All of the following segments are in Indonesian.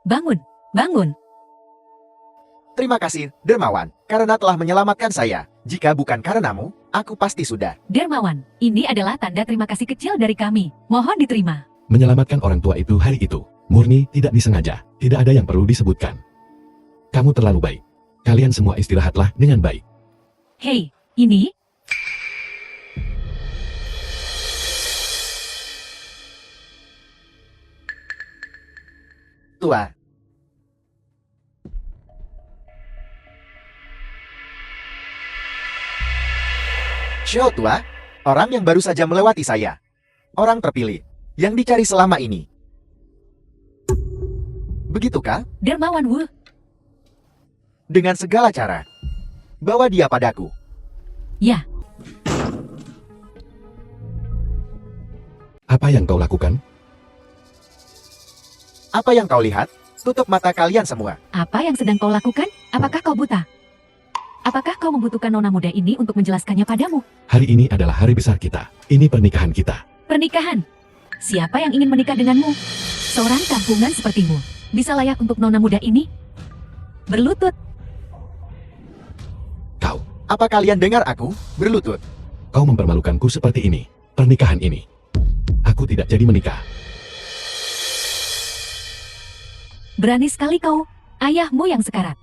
Bangun, bangun. Terima kasih, Dermawan, karena telah menyelamatkan saya. Jika bukan karenamu, aku pasti sudah. Dermawan, ini adalah tanda terima kasih kecil dari kami. Mohon diterima. Menyelamatkan orang tua itu hari itu, murni tidak disengaja. Tidak ada yang perlu disebutkan. Kamu terlalu baik. Kalian semua istirahatlah dengan baik. Hei, ini? Tua. Xiao Tua, orang yang baru saja melewati saya. Orang terpilih, yang dicari selama ini. Begitukah? Dermawan Wu. Dengan segala cara. Bawa dia padaku. Ya, Apa yang kau lakukan? Apa yang kau lihat? Tutup mata kalian semua. apa yang sedang kau lakukan? Apakah kau buta? Apakah kau membutuhkan nona muda ini untuk menjelaskannya padamu? Hari ini adalah hari besar kita. Ini pernikahan kita. Pernikahan. Siapa yang ingin menikah denganmu? Seorang kampungan sepertimu. Bisa layak untuk nona muda ini? Berlutut. Kau. Apa kalian dengar aku? Berlutut. Kau mempermalukanku seperti ini. Pernikahan ini. Aku tidak jadi menikah. Berani sekali kau. Ayahmu yang sekarat.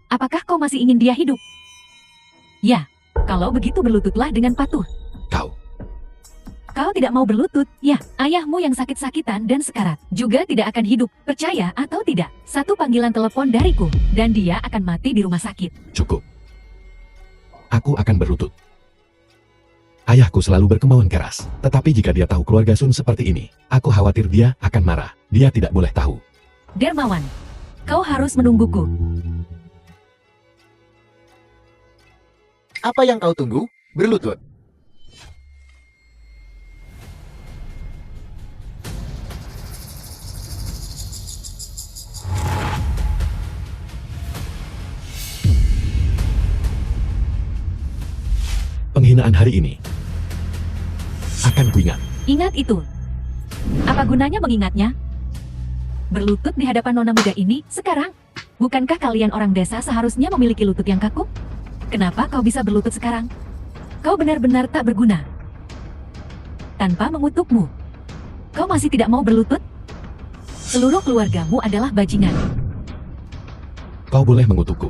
Apakah kau masih ingin dia hidup? Ya, kalau begitu berlututlah dengan patuh. Kau. Kau tidak mau berlutut, ya, ayahmu yang sakit-sakitan dan sekarat juga tidak akan hidup, percaya atau tidak. Satu panggilan telepon dariku, dan dia akan mati di rumah sakit. Cukup. Aku akan berlutut. Ayahku selalu berkemauan keras. Tetapi jika dia tahu keluarga Sun seperti ini, aku khawatir dia akan marah. Dia tidak boleh tahu. Dermawan, kau harus menungguku. Apa yang kau tunggu? Berlutut. Penghinaan hari ini akan kuingat. Ingat itu. Apa gunanya mengingatnya? Berlutut di hadapan nona muda ini sekarang? Bukankah kalian orang desa seharusnya memiliki lutut yang kaku? Kenapa kau bisa berlutut sekarang? Kau benar-benar tak berguna. Tanpa mengutukmu, kau masih tidak mau berlutut? Seluruh keluargamu adalah bajingan. Kau boleh mengutukku.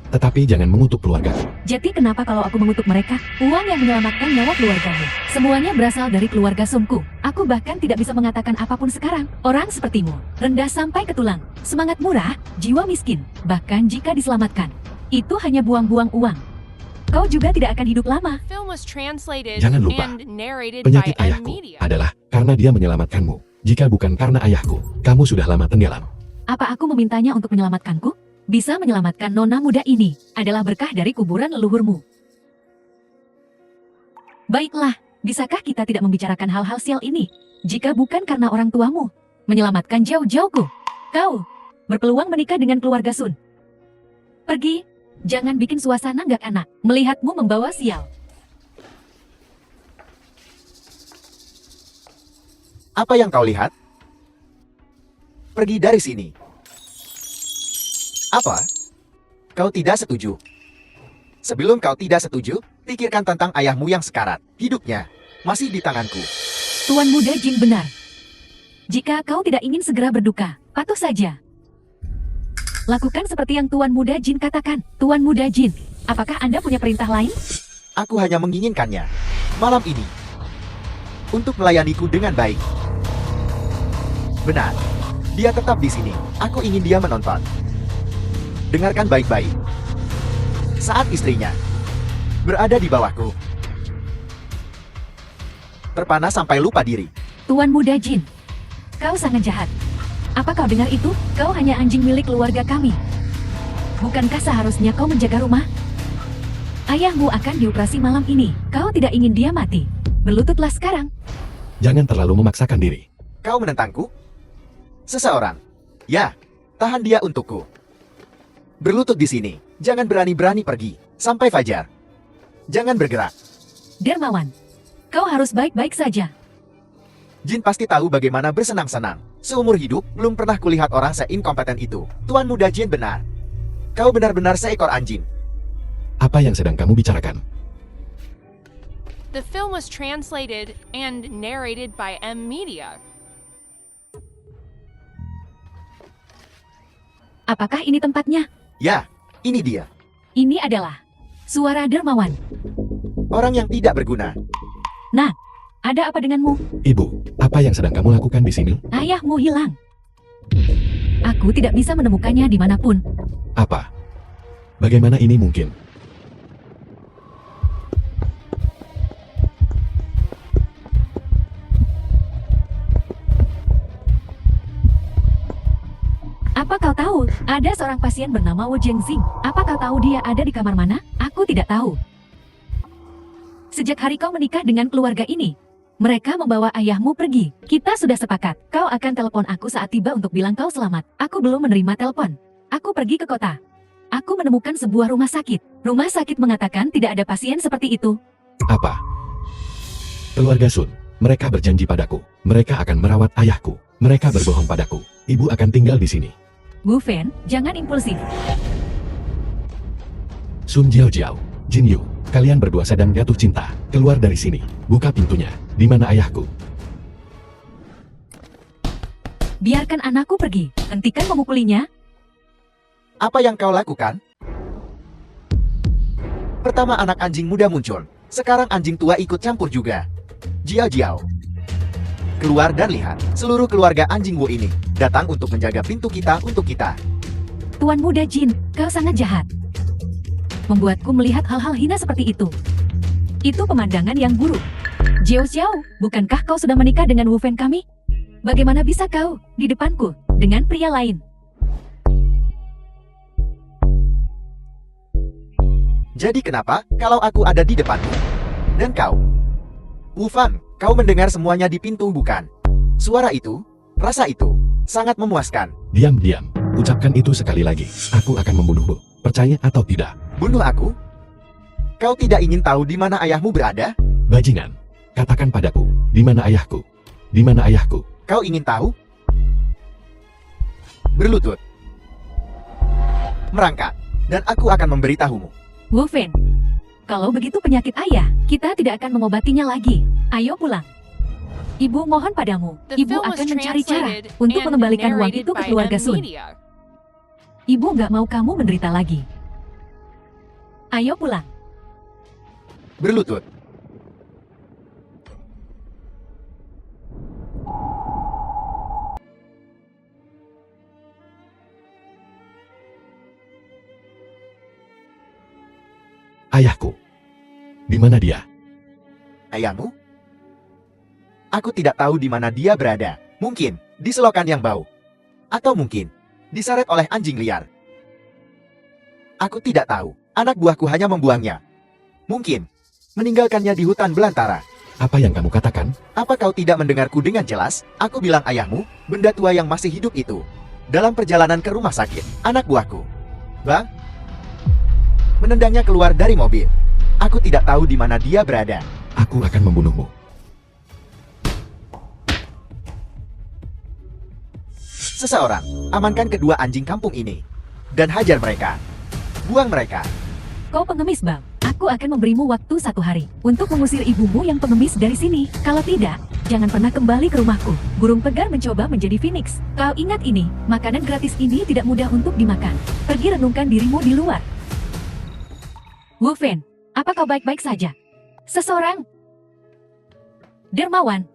Tetapi jangan mengutuk keluargaku. Jadi kenapa kalau aku mengutuk mereka? Uang yang menyelamatkan nyawa keluargamu. Semuanya berasal dari keluarga Sungku. Aku bahkan tidak bisa mengatakan apapun sekarang. Orang sepertimu, rendah sampai ke tulang. Semangat murah, jiwa miskin. Bahkan jika diselamatkan, itu hanya buang-buang uang. Kau juga tidak akan hidup lama. Jangan lupa, penyakit ayahku adalah karena dia menyelamatkanmu. Jika bukan karena ayahku, kamu sudah lama tenggelam. Apa aku memintanya untuk menyelamatkanku? Bisa menyelamatkan nona muda ini adalah berkah dari kuburan leluhurmu. Baiklah, bisakah kita tidak membicarakan hal-hal sial ini? Jika bukan karena orang tuamu menyelamatkan jauh-jauhku, kau berpeluang menikah dengan keluarga Sun. Pergi, jangan bikin suasana gak enak melihatmu membawa sial. Apa yang kau lihat? Pergi dari sini. Apa? Kau tidak setuju? Sebelum kau tidak setuju, pikirkan tentang ayahmu yang sekarat. Hidupnya masih di tanganku. Tuan Muda Jin benar. Jika kau tidak ingin segera berduka, patuh saja. Lakukan seperti yang Tuan Muda Jin katakan. Tuan Muda Jin, apakah Anda punya perintah lain? Aku hanya menginginkannya malam ini untuk melayaniku dengan baik. Benar, dia tetap di sini. Aku ingin dia menonton. Dengarkan baik-baik. Saat istrinya berada di bawahku, terpana sampai lupa diri. Tuan Muda Jin, kau sangat jahat. Apa kau dengar itu? Kau hanya anjing milik keluarga kami. Bukankah seharusnya kau menjaga rumah? Ayahmu akan dioperasi malam ini. Kau tidak ingin dia mati. Berlututlah sekarang. Jangan terlalu memaksakan diri. Kau menentangku? Seseorang. Ya, tahan dia untukku. Berlutut di sini. Jangan berani-berani pergi sampai fajar. Jangan bergerak. Dermawan, kau harus baik-baik saja. Jin pasti tahu bagaimana bersenang-senang. Seumur hidup, belum pernah kulihat orang seinkompeten itu. Tuan muda Jin benar. Kau benar-benar seekor anjing. Apa yang sedang kamu bicarakan? The film was translated and narrated by M Media. Apakah ini tempatnya? Ya, ini dia. Ini adalah suara dermawan. Orang yang tidak berguna. Nah, ada apa denganmu? Ibu, apa yang sedang kamu lakukan di sini? Ayahmu hilang. Aku tidak bisa menemukannya dimanapun. Apa? Bagaimana ini mungkin? Apa kau tahu? Ada seorang pasien bernama Wu Jingxing. Apa kau tahu dia ada di kamar mana? Aku tidak tahu. Sejak hari kau menikah dengan keluarga ini, mereka membawa ayahmu pergi. Kita sudah sepakat. Kau akan telepon aku saat tiba untuk bilang kau selamat. Aku belum menerima telepon. Aku pergi ke kota. Aku menemukan sebuah rumah sakit. Rumah sakit mengatakan tidak ada pasien seperti itu. Apa? Keluarga Sun, mereka berjanji padaku. Mereka akan merawat ayahku. Mereka berbohong padaku. Ibu akan tinggal di sini. Wu Fen, jangan impulsif. Sun Jiao, Jin Yu, kalian berdua sedang jatuh cinta. Keluar dari sini. Buka pintunya. Di mana ayahku? Biarkan anakku pergi. Hentikan memukulinya. Apa yang kau lakukan? Pertama anak anjing muda muncul. Sekarang anjing tua ikut campur juga. Jiao. Keluar dan lihat. Seluruh keluarga anjing Wu ini datang untuk menjaga pintu kita untuk kita. Tuan muda Jin, kau sangat jahat. Membuatku melihat hal-hal hina seperti itu. Itu pemandangan yang buruk. Xiao, bukankah kau sudah menikah dengan Wu Fen kami? Bagaimana bisa kau di depanku dengan pria lain? Jadi kenapa kalau aku ada di depanmu? Dan kau? Wu Fan, kau mendengar semuanya di pintu bukan? Suara itu, rasa itu, sangat memuaskan. Diam. Ucapkan itu sekali lagi. Aku akan membunuhmu. Percaya atau tidak? Bunuh aku? Kau tidak ingin tahu di mana ayahmu berada? Bajingan. Katakan padaku. Di mana ayahku? Di mana ayahku? Kau ingin tahu? Berlutut. Merangkak. Dan aku akan memberitahumu. Wu Fen, kalau begitu penyakit ayah, kita tidak akan mengobatinya lagi. Ayo pulang. Ibu mohon padamu, The ibu film was akan mencari cara translated untuk and mengembalikan uang narrated itu ke by keluarga M Sun. Media. Ibu nggak mau kamu menderita lagi. Ayo pulang. Berlutut. Ayahku. Di mana dia? Ayahmu? Aku tidak tahu di mana dia berada. Mungkin di selokan yang bau. Atau mungkin diseret oleh anjing liar. Aku tidak tahu. Anak buahku hanya membuangnya. Mungkin meninggalkannya di hutan belantara. Apa yang kamu katakan? Apa kau tidak mendengarku dengan jelas? Aku bilang ayahmu, benda tua yang masih hidup itu. Dalam perjalanan ke rumah sakit, anak buahku. Bang? Menendangnya keluar dari mobil. Aku tidak tahu di mana dia berada. Aku akan membunuhmu. Seseorang, amankan kedua anjing kampung ini. Dan hajar mereka. Buang mereka. Kau pengemis, Bang. Aku akan memberimu waktu 1 hari untuk mengusir ibumu yang pengemis dari sini. Kalau tidak, jangan pernah kembali ke rumahku. Burung pegar mencoba menjadi phoenix. Kau ingat ini, makanan gratis ini tidak mudah untuk dimakan. Pergi renungkan dirimu di luar. Wu Fen, apa kau baik-baik saja? Seseorang. Dermawan,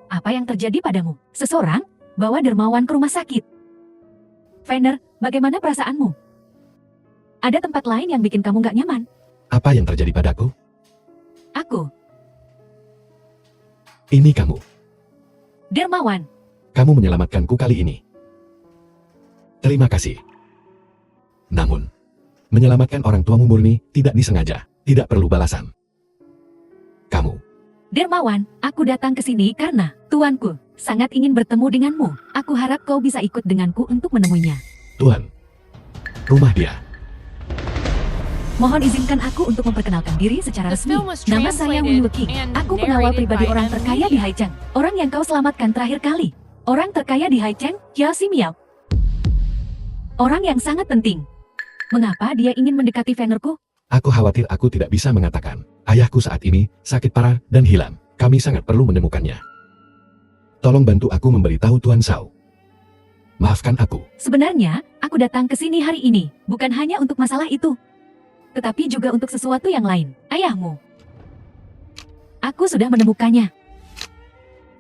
apa yang terjadi padamu? Seseorang bawa Dermawan ke rumah sakit. Fenner, bagaimana perasaanmu? Ada tempat lain yang bikin kamu gak nyaman? Apa yang terjadi padaku? Aku, Ini kamu. Dermawan. Kamu menyelamatkanku kali ini. Terima kasih. Namun, menyelamatkan orang tuamu murni tidak disengaja, tidak perlu balasan. Kamu. Dermawan, aku datang ke sini karena tuanku sangat ingin bertemu denganmu. Aku harap kau bisa ikut denganku untuk menemuinya. Tuan. Rumah dia. Mohon izinkan aku untuk memperkenalkan diri secara The resmi. film was Nama saya Wu translated Yuqi. and Aku pengawal narrated pribadi by orang M. terkaya di Media. Haicheng. Orang yang kau selamatkan terakhir kali. Orang terkaya di Haicheng, Jia Ximiao. Orang yang sangat penting. Mengapa dia ingin mendekati vendorku? Aku khawatir aku tidak bisa mengatakan. Ayahku saat ini sakit parah dan hilang. Kami sangat perlu menemukannya. Tolong bantu aku memberitahu Tuan Shao. Maafkan aku. Sebenarnya, aku datang ke sini hari ini, bukan hanya untuk masalah itu. Tetapi juga untuk sesuatu yang lain. Ayahmu. Aku sudah menemukannya.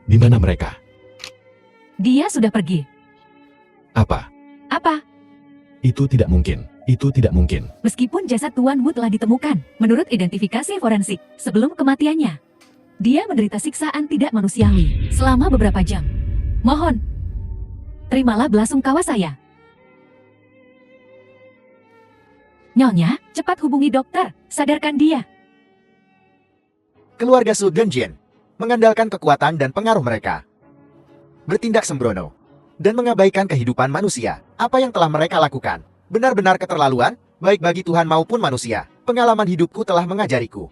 Di mana mereka? Dia sudah pergi. Apa? Apa? Itu tidak mungkin. Itu tidak mungkin. Meskipun jasad Tuan Wu telah ditemukan, menurut identifikasi forensik, sebelum kematiannya, dia menderita siksaan tidak manusiawi selama beberapa jam. Mohon, terimalah belasungkawa saya. Nyonya, cepat hubungi dokter, sadarkan dia. Keluarga Su dan Jin mengandalkan kekuatan dan pengaruh mereka. Bertindak sembrono dan mengabaikan kehidupan manusia. Apa yang telah mereka lakukan benar-benar keterlaluan, baik bagi Tuhan maupun manusia. Pengalaman hidupku telah mengajariku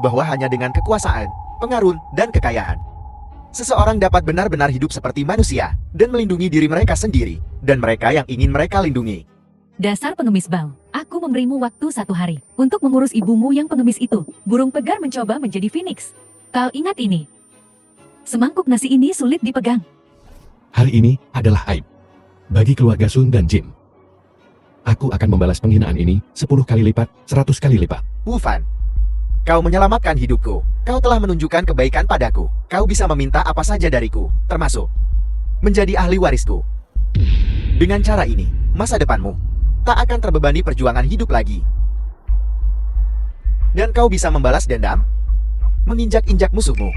bahwa hanya dengan kekuasaan, pengaruh, dan kekayaan, seseorang dapat benar-benar hidup seperti manusia dan melindungi diri mereka sendiri dan mereka yang ingin mereka lindungi. Dasar pengemis bau, aku memberimu waktu 1 hari untuk mengurus ibumu yang pengemis itu. Burung pegar mencoba menjadi phoenix. Kau ingat ini. Semangkuk nasi ini sulit dipegang. Hari ini adalah aib bagi keluarga Sun dan Jin. Aku akan membalas penghinaan ini 10 kali lipat, 100 kali lipat. Wu Fan, kau menyelamatkan hidupku. Kau telah menunjukkan kebaikan padaku. Kau bisa meminta apa saja dariku, termasuk menjadi ahli warisku. Dengan cara ini, masa depanmu tak akan terbebani perjuangan hidup lagi. Dan kau bisa membalas dendam, menginjak-injak musuhmu.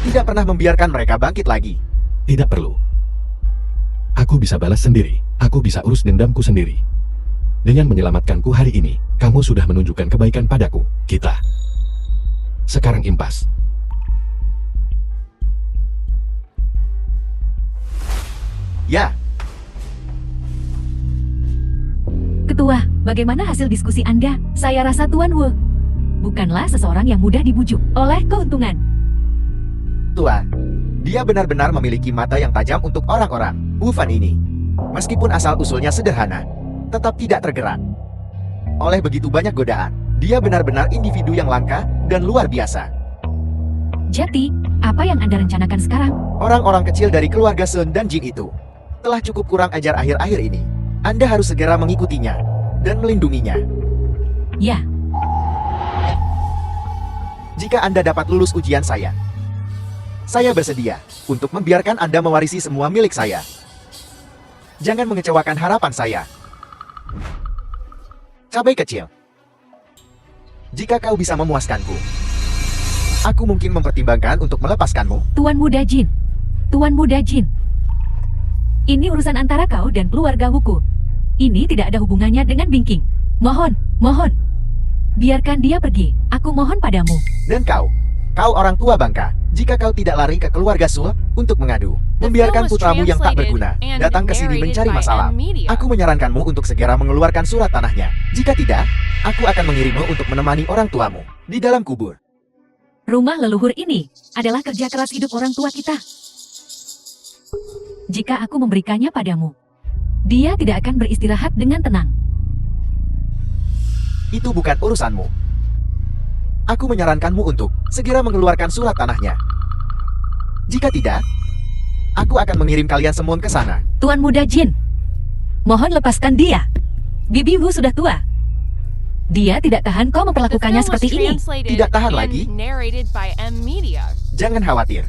Tidak pernah membiarkan mereka bangkit lagi. Tidak perlu. Aku bisa balas sendiri. Aku bisa urus dendamku sendiri. Dengan menyelamatkanku hari ini, kamu sudah menunjukkan kebaikan padaku. Kita sekarang impas. Ya, Ketua, bagaimana hasil diskusi Anda? Saya rasa Tuan Wu bukanlah seseorang yang mudah dibujuk oleh keuntungan. Tuan, dia benar-benar memiliki mata yang tajam untuk orang-orang. Wu Fan ini, meskipun asal-usulnya sederhana, tetap tidak tergerak oleh begitu banyak godaan. Dia benar-benar individu yang langka dan luar biasa. Jadi, apa yang Anda rencanakan sekarang? Orang-orang kecil dari keluarga Sun dan Jin itu telah cukup kurang ajar akhir-akhir ini. Anda harus segera mengikutinya dan melindunginya. Ya, Jika Anda dapat lulus ujian saya bersedia untuk membiarkan Anda mewarisi semua milik saya. Jangan mengecewakan harapan saya. Cabai kecil. Jika kau bisa memuaskanku, aku mungkin mempertimbangkan untuk melepaskanmu. Tuan Muda Jin. Tuan Muda Jin. Ini urusan antara kau dan keluarga Wuku. Ini tidak ada hubungannya dengan Bingking. Mohon, mohon. Biarkan dia pergi. Aku mohon padamu. Dan kau orang tua bangka, jika kau tidak lari ke keluarga Su untuk mengadu, The membiarkan film was putramu yang tak translated berguna and datang ke sini narrated mencari by masalah. M. Media. Aku menyarankanmu untuk segera mengeluarkan surat tanahnya. Jika tidak, aku akan mengirimmu untuk menemani orang tuamu di dalam kubur. Rumah leluhur ini adalah kerja keras hidup orang tua kita. Jika aku memberikannya padamu, dia tidak akan beristirahat dengan tenang. Itu bukan urusanmu. Aku menyarankanmu untuk segera mengeluarkan surat tanahnya. Jika tidak, aku akan mengirim kalian semua ke sana. Tuan Muda Jin, mohon lepaskan dia. Bibi Wu sudah tua. Dia tidak tahan kau The memperlakukannya film was seperti ini. translated Tidak tahan and lagi. narrated by M. Media. Jangan khawatir.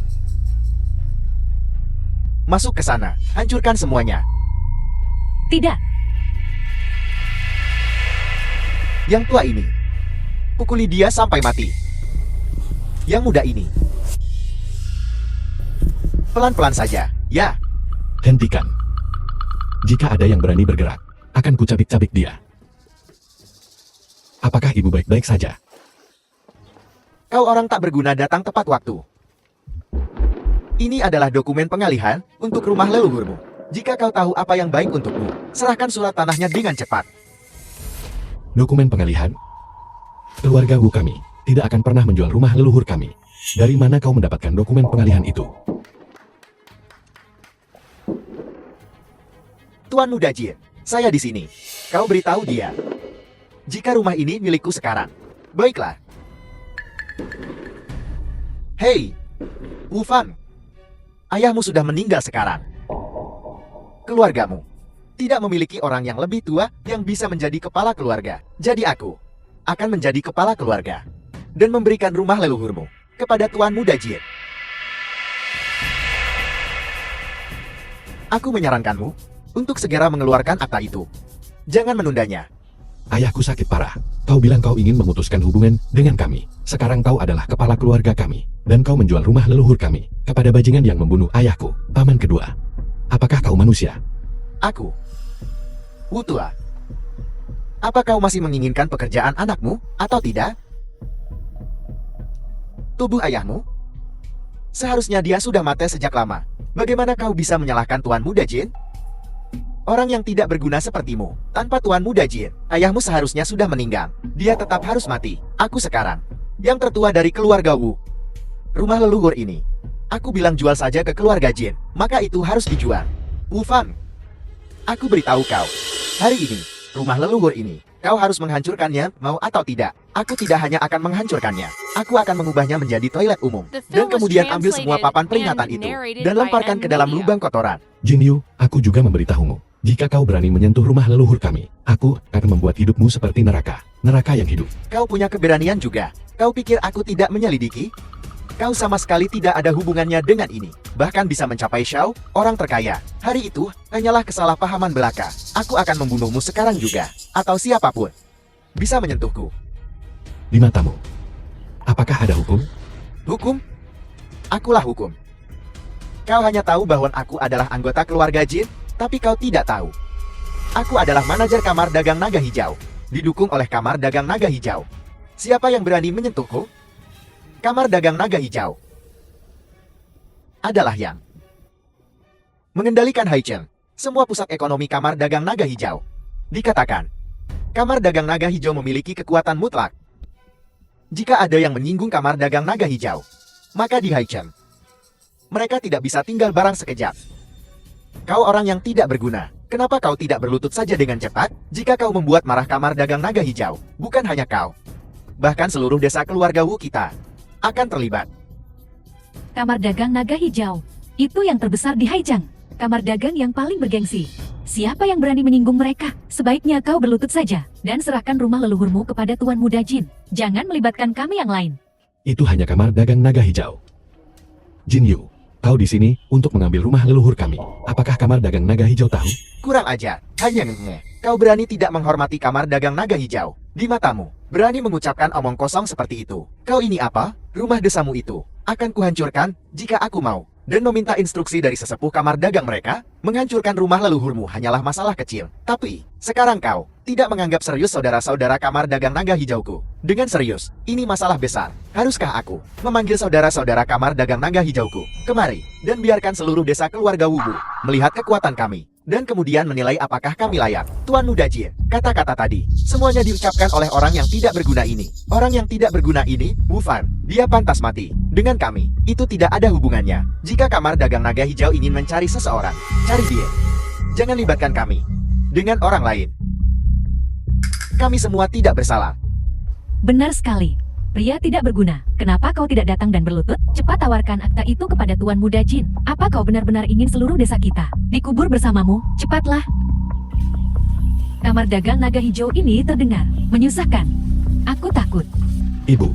Masuk ke sana, hancurkan semuanya. Tidak, Yang tua ini, pukuli dia sampai mati. Yang muda ini, pelan-pelan saja, ya. Hentikan. Jika ada yang berani bergerak, akan kucabik-cabik dia. Apakah ibu baik-baik saja? Kau orang tak berguna datang tepat waktu. Ini adalah dokumen pengalihan untuk rumah leluhurmu. Jika kau tahu apa yang baik untukmu, serahkan surat tanahnya dengan cepat. Dokumen pengalihan? Keluarga Wu kami tidak akan pernah menjual rumah leluhur kami. Dari mana kau mendapatkan dokumen pengalihan itu? Tuan Muda Jin, saya di sini. Kau beritahu dia. Jika rumah ini milikku sekarang. Baiklah. Hei, Wu Fan. Ayahmu sudah meninggal sekarang. Keluargamu tidak memiliki orang yang lebih tua yang bisa menjadi kepala keluarga. Jadi aku akan menjadi kepala keluarga dan memberikan rumah leluhurmu kepada Tuan Muda Jin. Aku menyarankanmu untuk segera mengeluarkan akta itu. Jangan menundanya. Ayahku sakit parah. Kau bilang kau ingin memutuskan hubungan dengan kami. Sekarang kau adalah kepala keluarga kami. Dan kau menjual rumah leluhur kami kepada bajingan yang membunuh ayahku, paman kedua. Apakah kau manusia? Aku, Wu Tua. Apa kau masih menginginkan pekerjaan anakmu atau tidak? Tubuh ayahmu? Seharusnya dia sudah mati sejak lama. Bagaimana kau bisa menyalahkan Tuan Muda Jin? Orang yang tidak berguna sepertimu, tanpa Tuan Muda Jin, ayahmu seharusnya sudah meninggal. Dia tetap harus mati. Aku sekarang, yang tertua dari keluarga Wu. Rumah leluhur ini, aku bilang jual saja ke keluarga Jin, maka itu harus dijual. Wu Fan, aku beritahu kau, hari ini, rumah leluhur ini, kau harus menghancurkannya, mau atau tidak. Aku tidak hanya akan menghancurkannya, aku akan mengubahnya menjadi toilet umum. Dan kemudian ambil semua papan peringatan itu, dan lemparkan ke dalam lubang kotoran. Jin Yu, aku juga memberitahumu. Jika kau berani menyentuh rumah leluhur kami, aku akan membuat hidupmu seperti neraka. Neraka yang hidup. Kau punya keberanian juga. Kau pikir aku tidak menyelidiki? Kau sama sekali tidak ada hubungannya dengan ini. Bahkan bisa mencapai Xiao, orang terkaya. Hari itu, hanyalah kesalahpahaman belaka. Aku akan membunuhmu sekarang juga. Atau siapapun bisa menyentuhku. Di matamu, apakah ada hukum? Hukum? Akulah hukum. Kau hanya tahu bahwa aku adalah anggota keluarga Jin, tapi kau tidak tahu. Aku adalah manajer kamar dagang naga hijau, didukung oleh kamar dagang naga hijau. Siapa yang berani menyentuhku? Kamar dagang naga hijau adalah yang mengendalikan Haicheng, semua pusat ekonomi kamar dagang naga hijau. Dikatakan, kamar dagang naga hijau memiliki kekuatan mutlak. Jika ada yang menyinggung kamar dagang naga hijau, maka di Haicheng, mereka tidak bisa tinggal barang sekejap. Kau orang yang tidak berguna. Kenapa kau tidak berlutut saja dengan cepat? Jika kau membuat marah kamar dagang naga hijau, bukan hanya kau, bahkan seluruh desa keluarga Wu kita akan terlibat. Kamar dagang naga hijau. Itu yang terbesar di Haicheng. Kamar dagang yang paling bergengsi. Siapa yang berani menyinggung mereka? Sebaiknya kau berlutut saja dan serahkan rumah leluhurmu kepada Tuan Muda Jin. Jangan melibatkan kami yang lain. Itu hanya kamar dagang naga hijau. Jin Yu, kau di sini untuk mengambil rumah leluhur kami. Apakah kamar dagang naga hijau tahu? Kurang ajar, hanya nge. Kau berani tidak menghormati kamar dagang naga hijau. Di matamu, berani mengucapkan omong kosong seperti itu. Kau ini apa? Rumah desamu itu akan kuhancurkan jika aku mau. Dan meminta instruksi dari sesepuh kamar dagang mereka, menghancurkan rumah leluhurmu hanyalah masalah kecil. Tapi, sekarang kau tidak menganggap serius saudara-saudara kamar dagang naga hijauku. Dengan serius, ini masalah besar. Haruskah aku memanggil saudara-saudara kamar dagang naga hijauku kemari, dan biarkan seluruh desa keluarga Wubu melihat kekuatan kami, dan kemudian menilai apakah kami layak? Tuan Muda Jin, kata-kata tadi, semuanya diucapkan oleh orang yang tidak berguna ini. Orang yang tidak berguna ini, Wu Fan, dia pantas mati. Dengan kami, itu tidak ada hubungannya. Jika kamar dagang naga hijau ingin mencari seseorang, cari dia. Jangan libatkan kami dengan orang lain. Kami semua tidak bersalah. Benar sekali. Pria tidak berguna. Kenapa kau tidak datang dan berlutut? Cepat tawarkan akta itu kepada Tuan Muda Jin. Apa kau benar-benar ingin seluruh desa kita dikubur bersamamu? Cepatlah. Kamar dagang naga hijau ini terdengar menyusahkan. Aku takut. Ibu,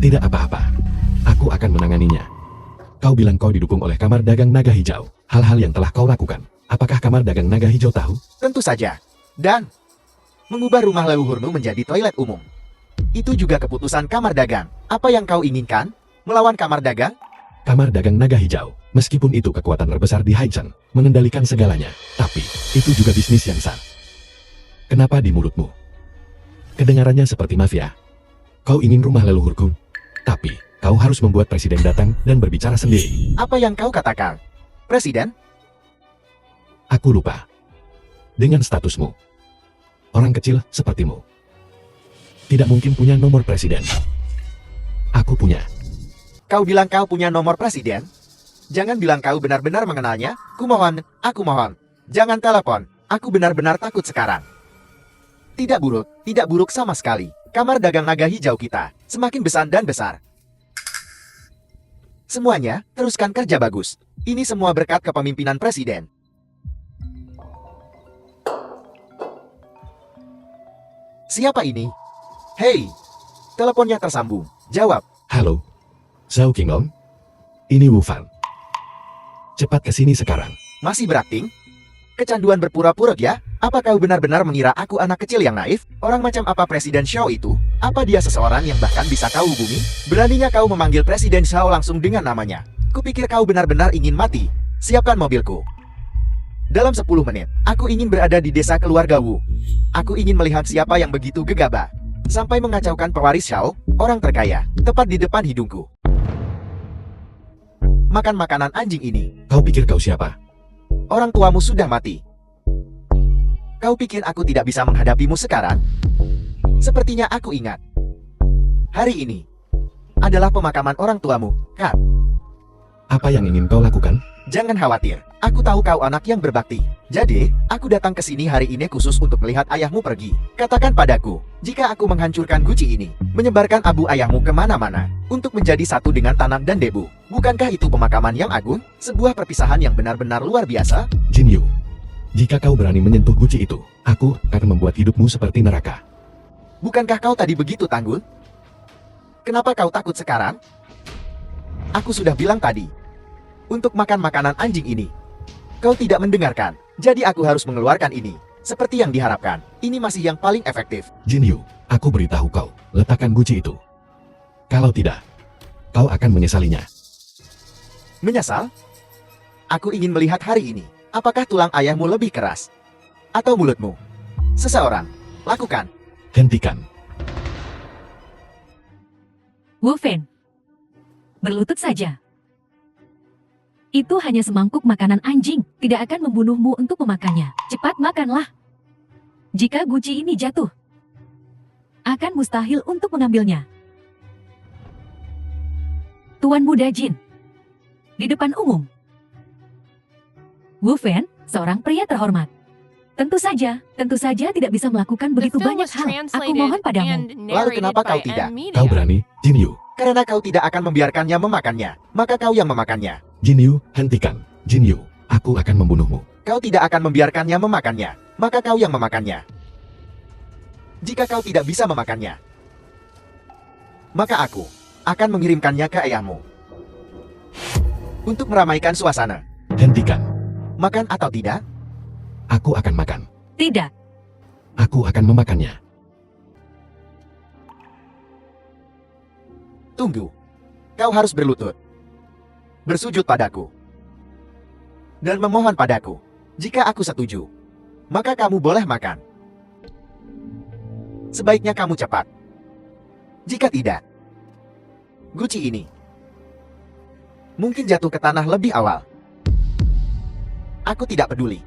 tidak apa-apa. Aku akan menanganinya. Kau bilang kau didukung oleh kamar dagang naga hijau. Hal-hal yang telah kau lakukan. Apakah kamar dagang naga hijau tahu? Tentu saja. Dan mengubah rumah leluhurmu menjadi toilet umum. Itu juga keputusan kamar dagang. Apa yang kau inginkan? Melawan kamar dagang? Kamar dagang naga hijau, meskipun itu kekuatan terbesar di Haicheng, mengendalikan segalanya. Tapi, itu juga bisnis yang sah. Kenapa di mulutmu? Kedengarannya seperti mafia. Kau ingin rumah leluhurku? Tapi, kau harus membuat presiden datang dan berbicara sendiri. Apa yang kau katakan? Presiden? Aku lupa. Dengan statusmu. Orang kecil sepertimu. tidak mungkin punya nomor presiden. Aku punya. Kau bilang kau punya nomor presiden? Jangan bilang kau benar-benar mengenalnya. Kumohon, aku mohon. Jangan telepon. Aku benar-benar takut sekarang. Tidak buruk sama sekali. Kamar dagang naga hijau kita semakin besar dan besar. Semuanya, teruskan kerja bagus. Ini semua berkat kepemimpinan presiden. Siapa ini? Hei, teleponnya tersambung. Jawab. Halo, Zhao Qinglong. Ini Wu Fan. Cepat ke sini sekarang. Masih berakting? Kecanduan berpura-pura ya? Apa kau benar-benar mengira aku anak kecil yang naif? Orang macam apa Presiden Xiao itu? Apa dia seseorang yang bahkan bisa kau hubungi? Beraninya kau memanggil Presiden Xiao langsung dengan namanya. Kupikir kau benar-benar ingin mati. Siapkan mobilku. Dalam 10 menit, aku ingin berada di desa keluarga Wu. Aku ingin melihat siapa yang begitu gegabah sampai mengacaukan pewaris Xiao, orang terkaya, tepat di depan hidungku. Makan makanan anjing ini. Kau pikir kau siapa? Orang tuamu sudah mati. Kau pikir aku tidak bisa menghadapimu sekarang? Sepertinya aku ingat. Hari ini adalah pemakaman orang tuamu, kan? Apa yang ingin kau lakukan? Jangan khawatir, aku tahu kau anak yang berbakti. Jadi, aku datang ke sini hari ini khusus untuk melihat ayahmu pergi. Katakan padaku, jika aku menghancurkan guci ini, menyebarkan abu ayahmu kemana-mana, untuk menjadi satu dengan tanah dan debu, bukankah itu pemakaman yang agung? Sebuah perpisahan yang benar-benar luar biasa? Jin Yu, jika kau berani menyentuh guci itu, aku akan membuat hidupmu seperti neraka. Bukankah kau tadi begitu tangguh? Kenapa kau takut sekarang? Aku sudah bilang tadi, untuk makan makanan anjing ini. Kau tidak mendengarkan, jadi aku harus mengeluarkan ini. Seperti yang diharapkan, ini masih yang paling efektif. Jin Yu, aku beritahu kau, letakkan guci itu. Kalau tidak, kau akan menyesalinya. Menyesal? Aku ingin melihat hari ini. Apakah tulang ayahmu lebih keras? Atau mulutmu? Seseorang, lakukan. Hentikan. Wu Fan, berlutut saja. Itu hanya semangkuk makanan anjing, tidak akan membunuhmu untuk memakannya. Cepat makanlah. Jika guci ini jatuh, akan mustahil untuk mengambilnya. Tuan Muda Jin, di depan umum. Wu Fan, seorang pria terhormat. Tentu saja tidak bisa melakukan The begitu film banyak was hal. Aku translated mohon padamu. and narrated kenapa by kau tidak? M Media. Kau berani, Jin Yu. Karena kau tidak akan membiarkannya memakannya, maka kau yang memakannya. Jin Yu, hentikan. Jin Yu, aku akan membunuhmu. Kau tidak akan membiarkannya memakannya, maka kau yang memakannya. Jika kau tidak bisa memakannya, maka aku akan mengirimkannya ke ayahmu. Untuk meramaikan suasana. Hentikan. Makan atau tidak? Aku akan makan. Tidak, Aku akan memakannya. Tunggu. Kau harus berlutut. Bersujud padaku. Dan memohon padaku. Jika aku setuju, maka kamu boleh makan. Sebaiknya kamu cepat. Jika tidak, guci ini mungkin jatuh ke tanah lebih awal. Aku tidak peduli.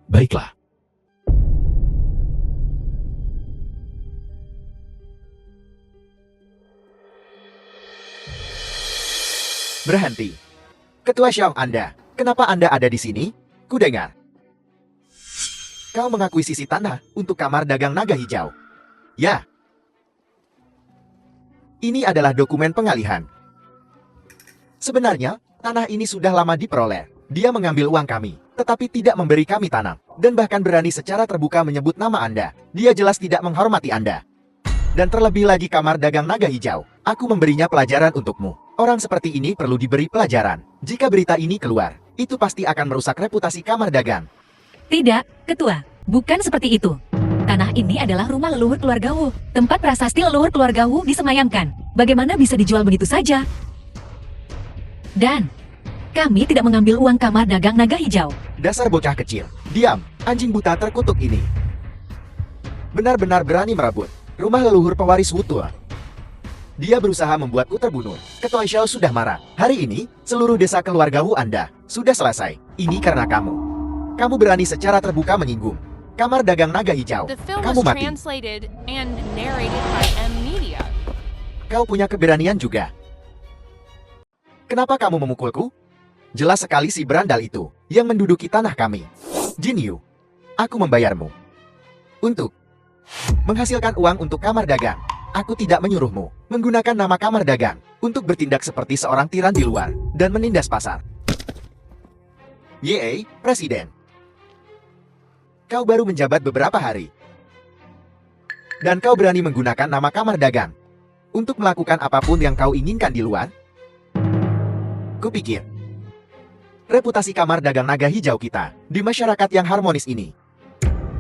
Baiklah. Berhenti. Ketua Xiao Anda, kenapa Anda ada di sini? Kudengar. Kau mengakuisisi tanah untuk kamar dagang naga hijau. Ya. Ini adalah dokumen pengalihan. Sebenarnya, tanah ini sudah lama diperoleh. Dia mengambil uang kami, tetapi tidak memberi kami tanah, dan bahkan berani secara terbuka menyebut nama Anda. Dia jelas tidak menghormati Anda. Dan terlebih lagi kamar dagang naga hijau. Aku memberinya pelajaran untukmu. Orang seperti ini perlu diberi pelajaran. Jika berita ini keluar, itu pasti akan merusak reputasi kamar dagang. tidak, Ketua. Bukan seperti itu. Tanah ini adalah rumah leluhur keluarga Wu. Tempat prasasti leluhur keluarga Wu disemayamkan. Bagaimana bisa dijual begitu saja? Dan kami tidak mengambil uang kamar dagang naga hijau. Dasar bocah kecil. Diam, anjing buta terkutuk ini. Benar-benar berani merebut rumah leluhur pewaris Wu tua. Dia berusaha membuatku terbunuh. Ketua Xiao sudah marah. Hari ini, seluruh desa keluarga Wu Anda sudah selesai. Ini karena kamu. Kamu berani secara terbuka menyinggung Kamar Dagang Naga Hijau. The film Kamu was mati. translated and narrated by M Media. Kau punya keberanian juga. Kenapa kamu memukulku? Jelas sekali si berandal itu yang menduduki tanah kami. Jin Yu, aku membayarmu untuk menghasilkan uang untuk kamar dagang. Aku tidak menyuruhmu menggunakan nama kamar dagang untuk bertindak seperti seorang tiran di luar dan menindas pasar. Ye, Presiden. Kau baru menjabat beberapa hari. Dan kau berani menggunakan nama kamar dagang untuk melakukan apapun yang kau inginkan di luar? Kupikir reputasi kamar dagang naga hijau kita di masyarakat yang harmonis ini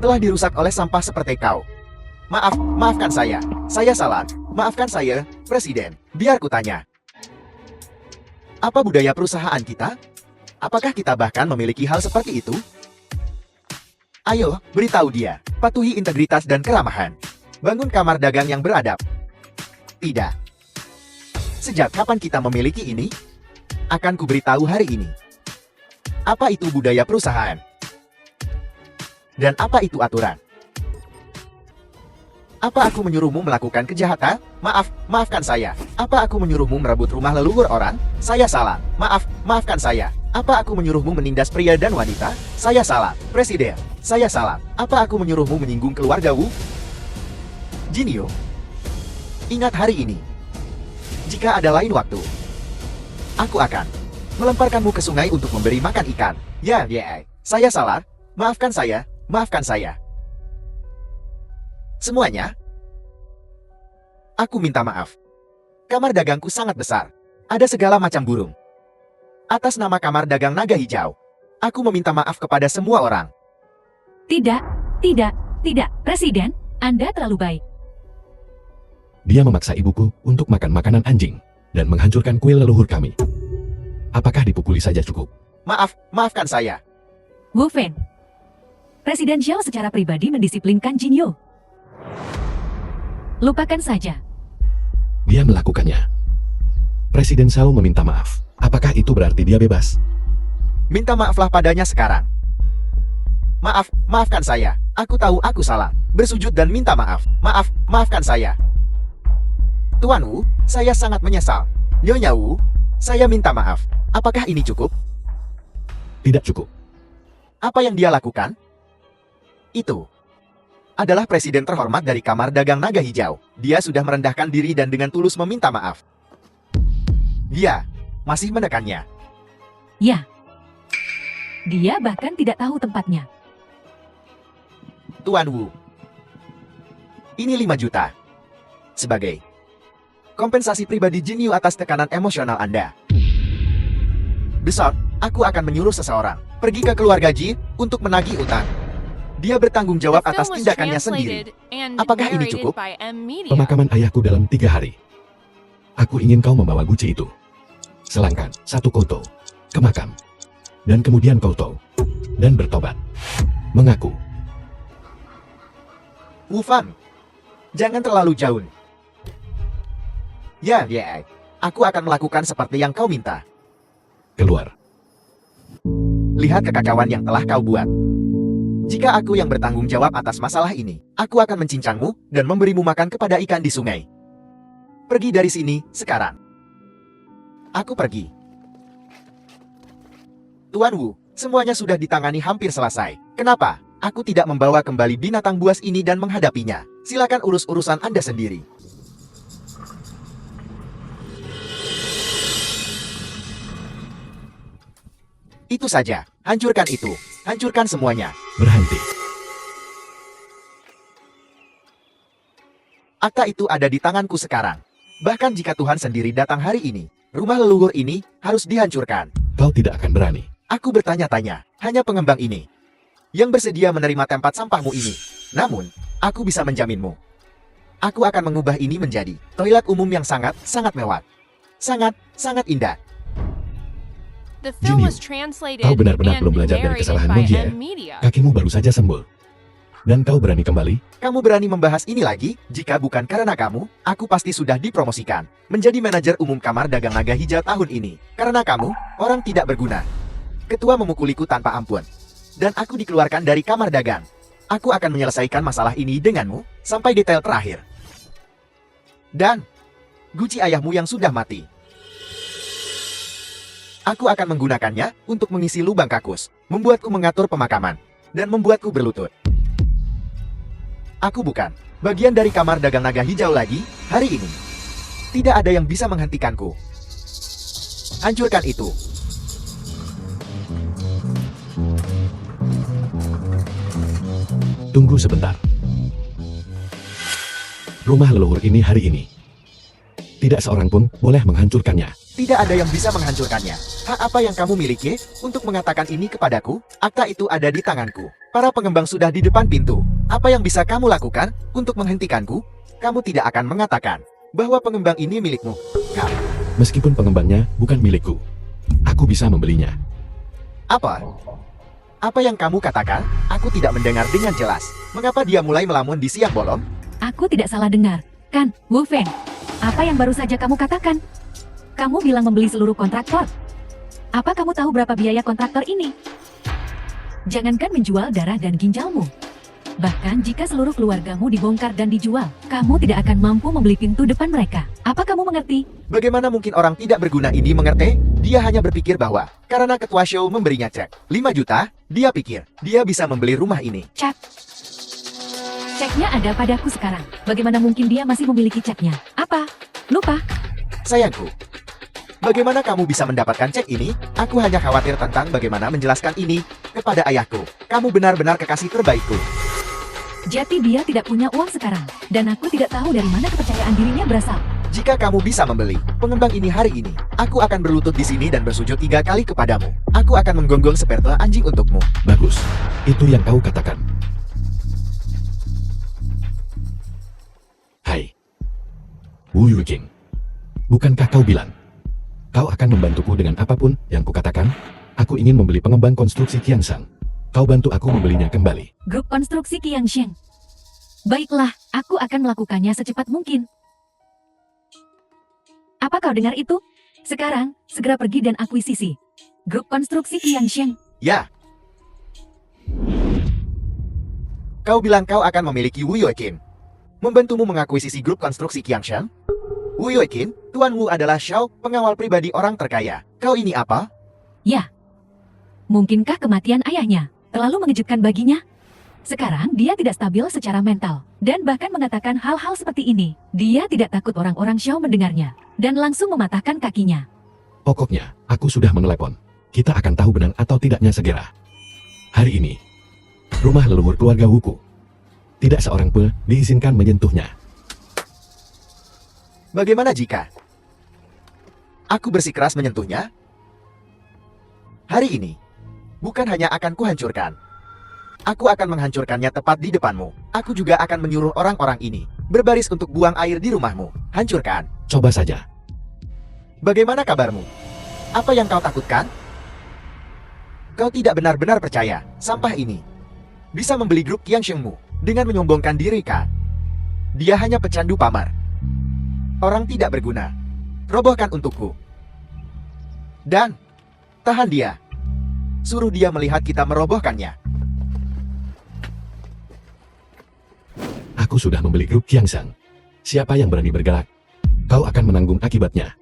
telah dirusak oleh sampah seperti kau. Maafkan saya. Saya salah. Maafkan saya, Presiden. Biar kutanya. Apa budaya perusahaan kita? Apakah kita bahkan memiliki hal seperti itu? Ayo, beritahu dia. Patuhi integritas dan keramahan. Bangun kamar dagang yang beradab. Tidak. Sejak kapan kita memiliki ini? Akan kuberitahu hari ini. Apa itu budaya perusahaan? Dan apa itu aturan? Apa aku menyuruhmu melakukan kejahatan? Maafkan saya. Apa aku menyuruhmu merebut rumah leluhur orang? Saya salah. Maafkan saya. Apa aku menyuruhmu menindas pria dan wanita? Saya salah. Presiden, saya salah. Apa aku menyuruhmu menyinggung keluarga Wu? Jin Yu, ingat hari ini. Jika ada lain waktu, aku akan melemparkanmu ke sungai untuk memberi makan ikan. Ya, saya salah. Maafkan saya. Maafkan saya. Semuanya. Aku minta maaf. Kamar dagangku sangat besar. Ada segala macam burung. Atas nama kamar dagang naga hijau, aku meminta maaf kepada semua orang. Tidak, Presiden, Anda terlalu baik. Dia memaksa ibuku untuk makan makanan anjing dan menghancurkan kuil leluhur kami. Apakah dipukuli saja cukup? Maafkan saya. Wu Feng, Presiden Xiao secara pribadi mendisiplinkan Jin Yu. Lupakan saja. Dia melakukannya. Presiden Shao meminta maaf. Apakah itu berarti dia bebas? Minta maaflah padanya sekarang. Maafkan saya. Aku tahu aku salah. Bersujud dan minta maaf. Maafkan saya. Tuan Wu, saya sangat menyesal. Nyonya Wu, saya minta maaf. Apakah ini cukup? Tidak cukup. Apa yang dia lakukan? Itu adalah presiden terhormat dari Kamar Dagang Naga Hijau. Dia sudah merendahkan diri dan dengan tulus meminta maaf. Dia masih menekannya. Ya. Dia bahkan tidak tahu tempatnya. Tuan Wu, ini 5 juta. Sebagai kompensasi pribadi Jin Yu atas tekanan emosional Anda. Besok, aku akan menyuruh seseorang pergi ke keluarga Ji untuk menagih utang. Dia bertanggung jawab The atas film was tindakannya sendiri. translated and Apakah ini narrated cukup? by M Media. Pemakaman ayahku dalam 3 hari. Aku ingin kau membawa guci itu. Selangkan 1 koto ke makam. Dan kemudian koto. Dan bertobat. Mengaku. Wu Fang, jangan terlalu jauh. Ya, aku akan melakukan seperti yang kau minta. Keluar. Lihat kekacauan yang telah kau buat. Jika aku yang bertanggung jawab atas masalah ini, aku akan mencincangmu dan memberimu makan kepada ikan di sungai. Pergi dari sini, sekarang. Aku pergi. Tuan Wu, semuanya sudah ditangani hampir selesai. Kenapa aku tidak membawa kembali binatang buas ini dan menghadapinya? Silakan urus urusan Anda sendiri. Itu saja. Hancurkan itu. Hancurkan semuanya. Berhenti. Akta itu ada di tanganku sekarang. Bahkan jika Tuhan sendiri datang hari ini, rumah leluhur ini harus dihancurkan. Kau tidak akan berani. Aku bertanya-tanya, hanya pengembang ini yang bersedia menerima tempat sampahmu ini. Namun, aku bisa menjaminmu. Aku akan mengubah ini menjadi toilet umum yang sangat mewah. Sangat indah. The film Jin Yu, was translated kau benar-benar and belum belajar dari narrated kesalahanmu, by Jie. M Media. Kakimu baru saja sembuh. Dan kau berani kembali? Kamu berani membahas ini lagi? Jika bukan karena kamu, aku pasti sudah dipromosikan menjadi manajer umum Kamar Dagang Naga Hijau tahun ini. Karena kamu, orang tidak berguna. Ketua memukuliku tanpa ampun. Dan aku dikeluarkan dari Kamar Dagang. Aku akan menyelesaikan masalah ini denganmu sampai detail terakhir. Dan guci ayahmu yang sudah mati. Aku akan menggunakannya untuk mengisi lubang kakus, membuatku mengatur pemakaman, dan membuatku berlutut. Aku bukan bagian dari kamar dagang naga hijau lagi hari ini. Tidak ada yang bisa menghentikanku. Hancurkan itu. Tunggu sebentar. Rumah leluhur ini hari ini. Tidak seorang pun boleh menghancurkannya. Tidak ada yang bisa menghancurkannya. Hak apa yang kamu miliki untuk mengatakan ini kepadaku? Akta itu ada di tanganku. Para pengembang sudah di depan pintu. Apa yang bisa kamu lakukan untuk menghentikanku? Kamu tidak akan mengatakan bahwa pengembang ini milikmu. Kau. Meskipun pengembangnya bukan milikku, aku bisa membelinya. Apa? Apa yang kamu katakan? Aku tidak mendengar dengan jelas. Mengapa dia mulai melamun di siang bolong? Aku tidak salah dengar, kan, Wu Feng? Apa yang baru saja kamu katakan? Kamu bilang membeli seluruh kontraktor. Apa kamu tahu berapa biaya kontraktor ini? Jangankan menjual darah dan ginjalmu. Bahkan jika seluruh keluargamu dibongkar dan dijual, kamu tidak akan mampu membeli pintu depan mereka. Apa kamu mengerti? Bagaimana mungkin orang tidak berguna ini mengerti? Dia hanya berpikir bahwa karena ketua show memberinya cek 5 juta, dia pikir dia bisa membeli rumah ini. Cek. Ceknya ada padaku sekarang. Bagaimana mungkin dia masih memiliki ceknya? Apa? Lupa? Sayangku, bagaimana kamu bisa mendapatkan cek ini? Aku hanya khawatir tentang bagaimana menjelaskan ini kepada ayahku. Kamu benar-benar kekasih terbaikku. Jadi dia tidak punya uang sekarang. Dan aku tidak tahu dari mana kepercayaan dirinya berasal. Jika kamu bisa membeli pengembang ini hari ini, aku akan berlutut di sini dan bersujud 3 kali kepadamu. Aku akan menggonggong seperti anjing untukmu. Bagus, itu yang kau katakan. Hai, Wu Yuqing. Bukankah kau bilang kau akan membantuku dengan apapun yang kukatakan? Aku ingin membeli pengembang konstruksi Qiangshan. Kau bantu aku membelinya kembali. Grup konstruksi Qiangshan. Baiklah, aku akan melakukannya secepat mungkin. Apa kau dengar itu? Sekarang, segera pergi dan akuisisi grup konstruksi Qiangshan. Ya. Kau bilang kau akan memiliki Wu Yueqin. Membantumu mengakuisisi grup konstruksi Qiangshan? Wu Yueqin, Tuan Wu adalah Xiao, pengawal pribadi orang terkaya. Kau ini apa? Ya. Mungkinkah kematian ayahnya terlalu mengejutkan baginya? Sekarang dia tidak stabil secara mental, dan bahkan mengatakan hal-hal seperti ini. Dia tidak takut orang-orang Xiao mendengarnya, dan langsung mematahkan kakinya. Pokoknya, aku sudah menelepon. Kita akan tahu benar atau tidaknya segera. Hari ini, rumah leluhur keluarga Wuku. Tidak seorang pun diizinkan menyentuhnya. Bagaimana jika aku bersikeras menyentuhnya? Hari ini, bukan hanya akan kuhancurkan. Aku akan menghancurkannya tepat di depanmu. Aku juga akan menyuruh orang-orang ini berbaris untuk buang air di rumahmu. Hancurkan. Coba saja. Bagaimana kabarmu? Apa yang kau takutkan? Kau tidak benar-benar percaya sampah ini bisa membeli grup Qiangshanmu dengan menyombongkan diri, kan? Dia hanya pecandu pamar. Orang tidak berguna. Robohkan untukku. Dan tahan dia. Suruh dia melihat kita merobohkannya. Aku sudah membeli grup Qiangshan. Siapa yang berani bergerak, kau akan menanggung akibatnya.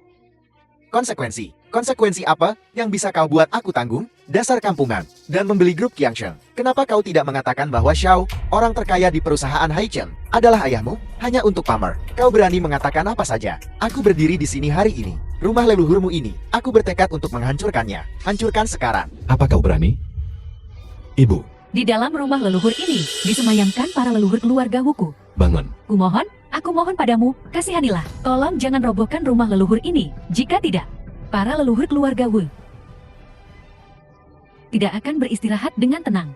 Konsekuensi. Konsekuensi apa yang bisa kau buat aku tanggung? Dasar kampungan. Dan membeli grup Qiangshan. Kenapa kau tidak mengatakan bahwa Xiao, orang terkaya di perusahaan Haichen, adalah ayahmu? Hanya untuk pamer. Kau berani mengatakan apa saja. Aku berdiri di sini hari ini. Rumah leluhurmu ini, aku bertekad untuk menghancurkannya. Hancurkan sekarang. Apa kau berani? Ibu, Di dalam rumah leluhur ini, disemayamkan para leluhur keluarga Wuku. bangun. Aku mohon padamu, kasihanilah. Tolong jangan robohkan rumah leluhur ini. Jika tidak, para leluhur keluarga Wu tidak akan beristirahat dengan tenang.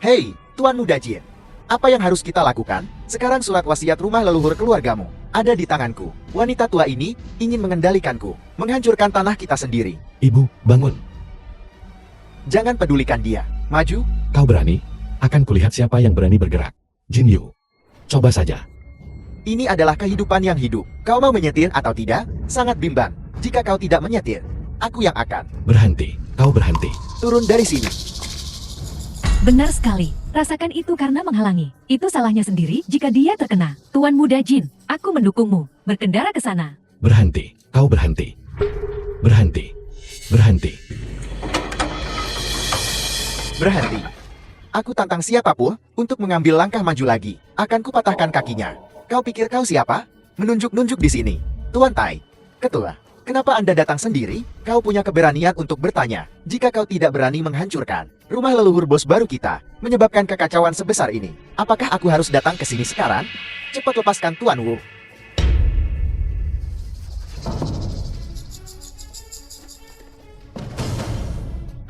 Hei, Tuan Muda Jin. Apa yang harus kita lakukan? Sekarang surat wasiat rumah leluhur keluargamu ada di tanganku. Wanita tua ini ingin mengendalikanku, menghancurkan tanah kita sendiri. Ibu, bangun. Jangan pedulikan dia. Maju. Kau berani? Akan kulihat siapa yang berani bergerak. Jin Yu. Coba saja. Ini adalah kehidupan yang hidup. Kau mau menyetir atau tidak? Sangat bimbang. Jika kau tidak menyetir, aku yang akan. Berhenti. Kau berhenti. Turun dari sini. Benar sekali. Rasakan itu karena menghalangi. Itu salahnya sendiri jika dia terkena. Tuan Muda Jin, aku mendukungmu. Berkendara ke sana. Berhenti, kau berhenti. Berhenti. Berhenti. Berhenti. Aku tantang siapapun untuk mengambil langkah maju lagi. Akan kupatahkan kakinya. Kau pikir kau siapa? Menunjuk-nunjuk di sini. Tuan Tai, Ketua, kenapa Anda datang sendiri? Kau punya keberanian untuk bertanya. Jika kau tidak berani menghancurkan rumah leluhur bos baru kita, menyebabkan kekacauan sebesar ini, apakah aku harus datang ke sini sekarang? Cepat lepaskan Tuan Wu.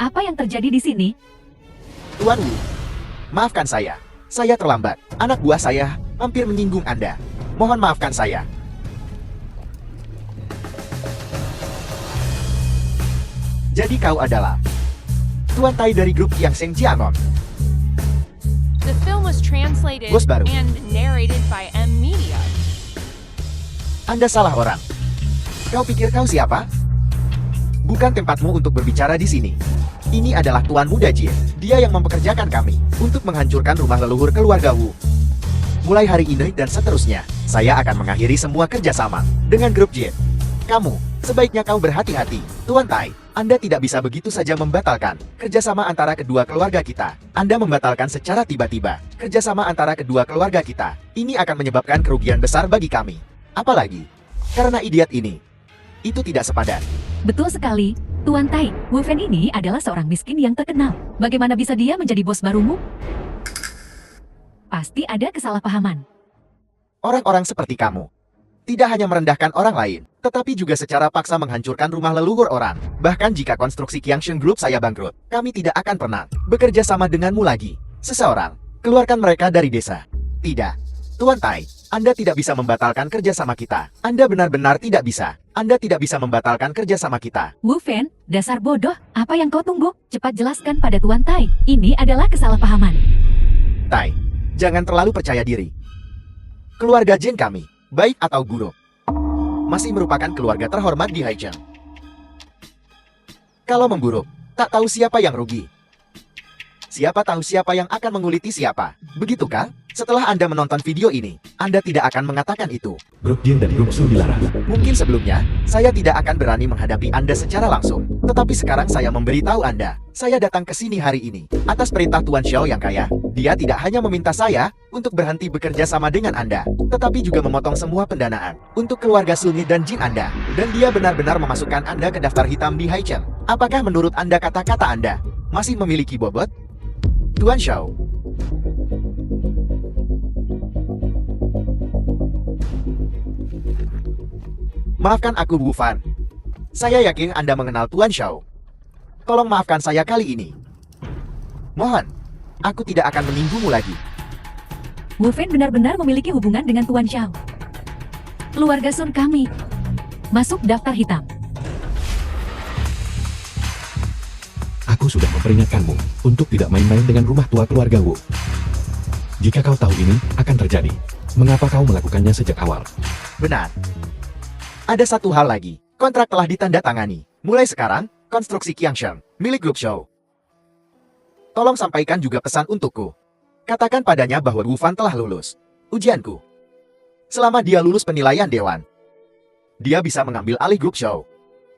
Apa yang terjadi di sini? Tuan Wu, maafkan saya. Saya terlambat. Anak buah saya hampir menyinggung Anda. Mohon maafkan saya. Jadi kau adalah Tuan Tai dari grup Yang Seng Jianon. The film was translated Bos baru. and narrated by M Media. Anda salah orang. Kau pikir kau siapa? Bukan tempatmu untuk berbicara di sini. Ini adalah Tuan Muda Jin. Dia yang mempekerjakan kami untuk menghancurkan rumah leluhur keluarga Wu. Mulai hari ini dan seterusnya, saya akan mengakhiri semua kerjasama dengan grup Jin. Kamu, sebaiknya kau berhati-hati. Tuan Tai, Anda tidak bisa begitu saja membatalkan kerjasama antara kedua keluarga kita. Anda membatalkan secara tiba-tiba kerjasama antara kedua keluarga kita. Ini akan menyebabkan kerugian besar bagi kami. Apalagi, karena idiot ini. Itu tidak sepadan. Betul sekali. Tuan Tai, Wu Fen ini adalah seorang miskin yang terkenal. Bagaimana bisa dia menjadi bos barumu? Pasti ada kesalahpahaman. Orang-orang seperti kamu tidak hanya merendahkan orang lain, tetapi juga secara paksa menghancurkan rumah leluhur orang. Bahkan jika konstruksi Qiangshen Group saya bangkrut, kami tidak akan pernah bekerja sama denganmu lagi. Seseorang, keluarkan mereka dari desa. Tidak. Tuan Tai, Anda tidak bisa membatalkan kerjasama kita. Anda benar-benar tidak bisa. Anda tidak bisa membatalkan kerjasama kita. Wu Fen, dasar bodoh. Apa yang kau tunggu? Cepat jelaskan pada Tuan Tai. Ini adalah kesalahpahaman. Tai, jangan terlalu percaya diri. Keluarga Jin kami, baik atau buruk, masih merupakan keluarga terhormat di Haicheng. Kalau memburuk, tak tahu siapa yang rugi. Siapa tahu siapa yang akan menguliti siapa. Begitukah? Setelah Anda menonton video ini, Anda tidak akan mengatakan itu. Grup Jin dan Grup Su dilarang. Mungkin sebelumnya, saya tidak akan berani menghadapi Anda secara langsung. Tetapi sekarang saya memberitahu Anda. Saya datang ke sini hari ini atas perintah Tuan Xiao yang kaya. Dia tidak hanya meminta saya untuk berhenti bekerja sama dengan Anda, tetapi juga memotong semua pendanaan untuk keluarga Sungi dan Jin Anda. Dan dia benar-benar memasukkan Anda ke daftar hitam di Haicheng. Apakah menurut Anda kata-kata Anda masih memiliki bobot? Tuan Xiao. Maafkan aku, Bu Fan. Saya yakin Anda mengenal Tuan Xiao. Tolong maafkan saya kali ini. Mohon, aku tidak akan menyinggungu lagi. Wu Fen benar-benar memiliki hubungan dengan Tuan Xiao. Keluarga Sun kami. Masuk daftar hitam. Aku sudah memperingatkanmu untuk tidak main-main dengan rumah tua keluarga Wu. Jika kau tahu ini akan terjadi, mengapa kau melakukannya sejak awal? Benar. Ada satu hal lagi. Kontrak telah ditandatangani. Mulai sekarang, konstruksi Qiangshen, milik grup Show. Tolong sampaikan juga pesan untukku. Katakan padanya bahwa Wu Fan telah lulus ujianku. Selama dia lulus penilaian dewan, dia bisa mengambil alih grup Show.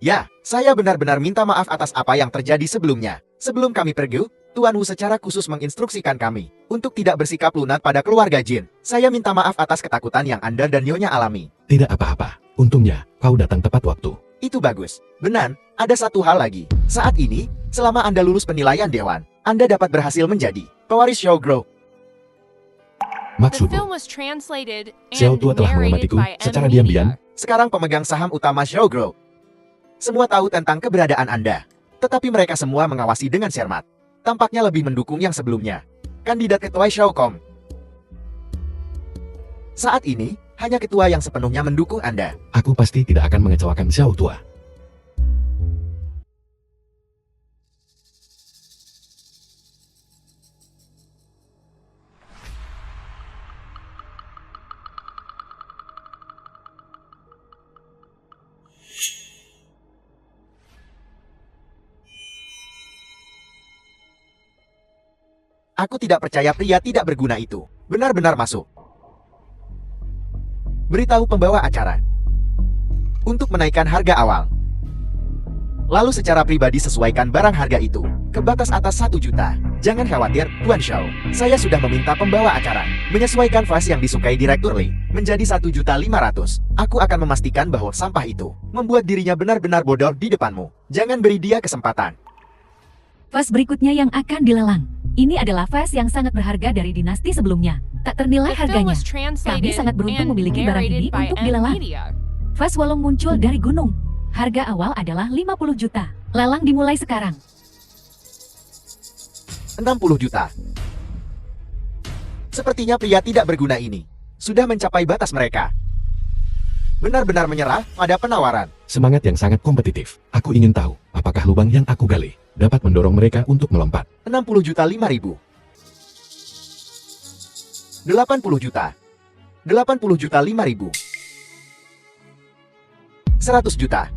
Ya, saya benar-benar minta maaf atas apa yang terjadi sebelumnya. Sebelum kami pergi, Tuan Wu secara khusus menginstruksikan kami untuk tidak bersikap lunak pada keluarga Jin. Saya minta maaf atas ketakutan yang Anda dan Nyonya alami. Tidak apa-apa. Untungnya, kau datang tepat waktu. Itu bagus. Benar, ada satu hal lagi. Saat ini, selama Anda lulus penilaian dewan, Anda dapat berhasil menjadi pewaris Xiao Group. The Maksudmu, film was translated Xiao and Tua telah narrated mengamatiku by M secara Media. diam-diam. Sekarang pemegang saham utama Xiao Group. Semua tahu tentang keberadaan Anda. Tetapi mereka semua mengawasi dengan cermat. Tampaknya lebih mendukung yang sebelumnya. Kandidat ketua Xiao Kong. Saat ini, hanya ketua yang sepenuhnya mendukung Anda. Aku pasti tidak akan mengecewakan Xiao Tua. Aku tidak percaya pria tidak berguna itu benar-benar masuk. Beritahu pembawa acara untuk menaikkan harga awal. Lalu secara pribadi sesuaikan barang harga itu ke batas atas 1 juta. Jangan khawatir, Tuan Shao. Saya sudah meminta pembawa acara menyesuaikan vas yang disukai Direktur Lee menjadi 1.500.000. Aku akan memastikan bahwa sampah itu membuat dirinya benar-benar bodoh di depanmu. Jangan beri dia kesempatan. Vas berikutnya yang akan dilelang. Ini adalah vas yang sangat berharga dari dinasti sebelumnya. Tak ternilai The film harganya. was Kami translated sangat beruntung and memiliki barang ini narrated by untuk M dilelang. Media. Vas Wolong muncul dari gunung. Harga awal adalah 50 juta. Lelang dimulai sekarang. 60 juta. Sepertinya pria tidak berguna ini sudah mencapai batas mereka. Benar-benar menyerah pada penawaran. Semangat yang sangat kompetitif. Aku ingin tahu, apakah lubang yang aku gali dapat mendorong mereka untuk melompat. 60 juta 5.000. 80 juta. 80 juta 5.000. 100 juta.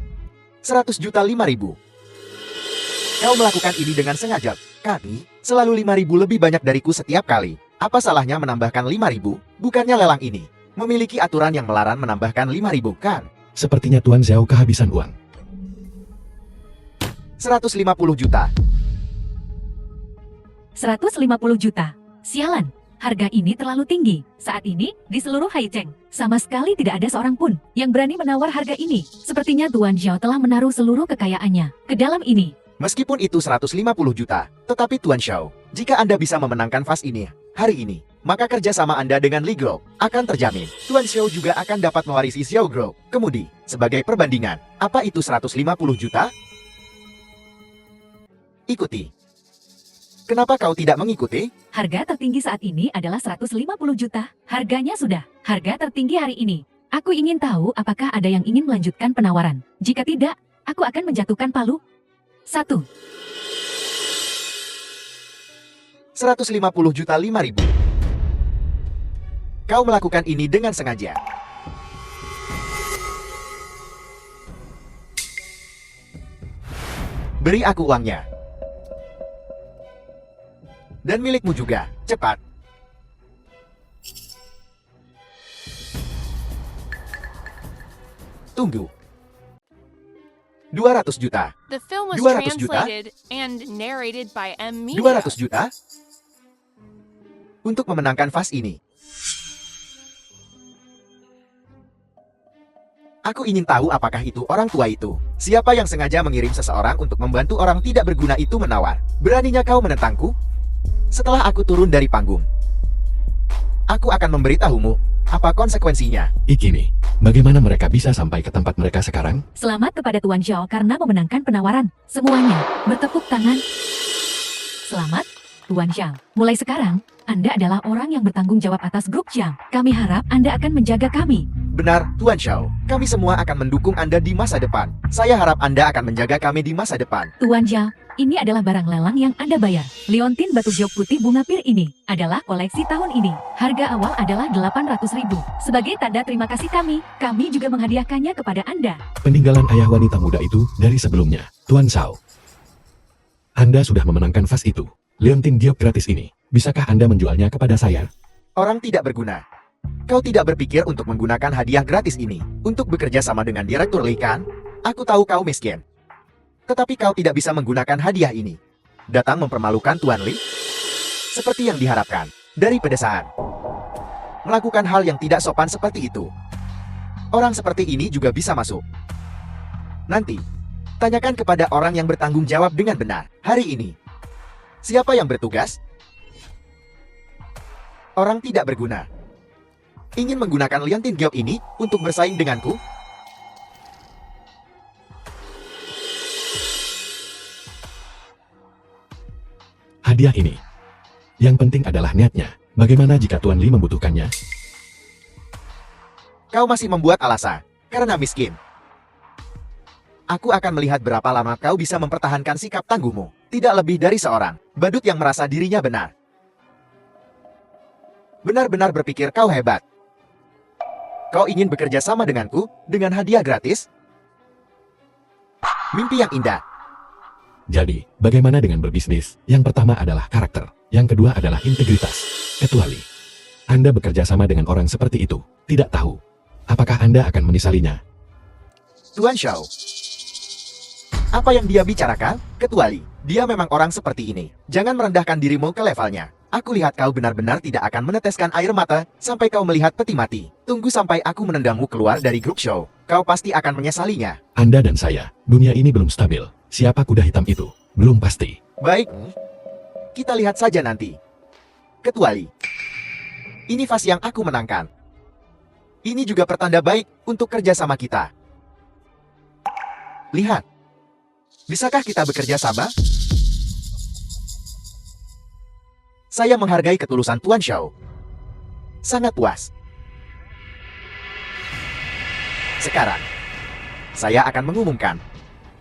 100 juta 5.000. Kau melakukan ini dengan sengaja. Kami selalu 5.000 lebih banyak dariku setiap kali. Apa salahnya menambahkan 5.000? Bukannya lelang ini memiliki aturan yang melarang menambahkan 5.000, kan? Sepertinya Tuan Zhao kehabisan uang. 150 juta. 150 juta. Sialan. Harga ini terlalu tinggi. Saat ini, di seluruh Haicheng, sama sekali tidak ada seorang pun yang berani menawar harga ini. Sepertinya Tuan Zhao telah menaruh seluruh kekayaannya ke dalam ini. Meskipun itu 150 juta, tetapi Tuan Shao, jika Anda bisa memenangkan vas ini hari ini, maka kerjasama Anda dengan Li Group akan terjamin. Tuan Shao juga akan dapat mewarisi Xiao Group. Kemudian, sebagai perbandingan, apa itu 150 juta? Ikuti. Kenapa kau tidak mengikuti? Harga tertinggi saat ini adalah 150 juta. Harganya sudah harga tertinggi hari ini. Aku ingin tahu apakah ada yang ingin melanjutkan penawaran. Jika tidak, aku akan menjatuhkan palu. 1. 150 juta 5.000. Kau melakukan ini dengan sengaja. Beri aku uangnya. Dan milikmu juga, cepat. Tunggu. 200 juta. The film was 200 juta? translated and narrated by M Media. 200 juta? Untuk memenangkan vas ini. Aku ingin tahu apakah itu orang tua itu. Siapa yang sengaja mengirim seseorang untuk membantu orang tidak berguna itu menawar. Beraninya kau menentangku? Setelah aku turun dari panggung, aku akan memberitahumu apa konsekuensinya. Ikini, bagaimana mereka bisa sampai ke tempat mereka sekarang? Selamat kepada Tuan Zhao karena memenangkan penawaran. Semuanya bertepuk tangan. Selamat, Tuan Zhao. Mulai sekarang, Anda adalah orang yang bertanggung jawab atas grup Zhao. Kami harap Anda akan menjaga kami. Benar, Tuan Shao. Kami semua akan mendukung Anda di masa depan. Saya harap Anda akan menjaga kami di masa depan. Tuan Zhao, ini adalah barang lelang yang Anda bayar. Liontin batu jok putih bunga pir ini adalah koleksi tahun ini. Harga awal adalah 800.000. Sebagai tanda terima kasih kami juga menghadiahkannya kepada Anda. Peninggalan ayah wanita muda itu dari sebelumnya. Tuan Zhao, Anda sudah memenangkan vas itu. Leontin giok gratis ini, bisakah Anda menjualnya kepada saya? Orang tidak berguna. Kau tidak berpikir untuk menggunakan hadiah gratis ini untuk bekerja sama dengan Direktur Lee, kan? Aku tahu kau miskin. Tetapi kau tidak bisa menggunakan hadiah ini. Datang mempermalukan Tuan Lee? Seperti yang diharapkan dari pedesaan. Melakukan hal yang tidak sopan seperti itu. Orang seperti ini juga bisa masuk. Nanti, tanyakan kepada orang yang bertanggung jawab dengan benar. Hari ini, siapa yang bertugas? Orang tidak berguna. Ingin menggunakan Liontin Giok ini untuk bersaing denganku? Hadiah ini. Yang penting adalah niatnya. Bagaimana jika Tuan Lee membutuhkannya? Kau masih membuat alasan, karena miskin. Aku akan melihat berapa lama kau bisa mempertahankan sikap tangguhmu. Tidak lebih dari seorang badut yang merasa dirinya benar. Benar-benar berpikir kau hebat. Kau ingin bekerja sama denganku, dengan hadiah gratis? Mimpi yang indah. Jadi, bagaimana dengan berbisnis? Yang pertama adalah karakter, yang kedua adalah integritas. Kecuali Anda bekerja sama dengan orang seperti itu, tidak tahu apakah Anda akan menyesalinya. Tuan Xiao. Apa yang dia bicarakan? Kecuali dia memang orang seperti ini. Jangan merendahkan dirimu ke levelnya. Aku lihat kau benar-benar tidak akan meneteskan air mata sampai kau melihat peti mati. Tunggu sampai aku menendangmu keluar dari grup show. Kau pasti akan menyesalinya. Anda dan saya, dunia ini belum stabil. Siapa kuda hitam itu? Belum pasti. Baik, kita lihat saja nanti. Kecuali ini fase yang aku menangkan. Ini juga pertanda baik untuk kerjasama kita. Lihat, bisakah kita bekerja sama? Saya menghargai ketulusan Tuan Xiao. Sangat puas. Sekarang, saya akan mengumumkan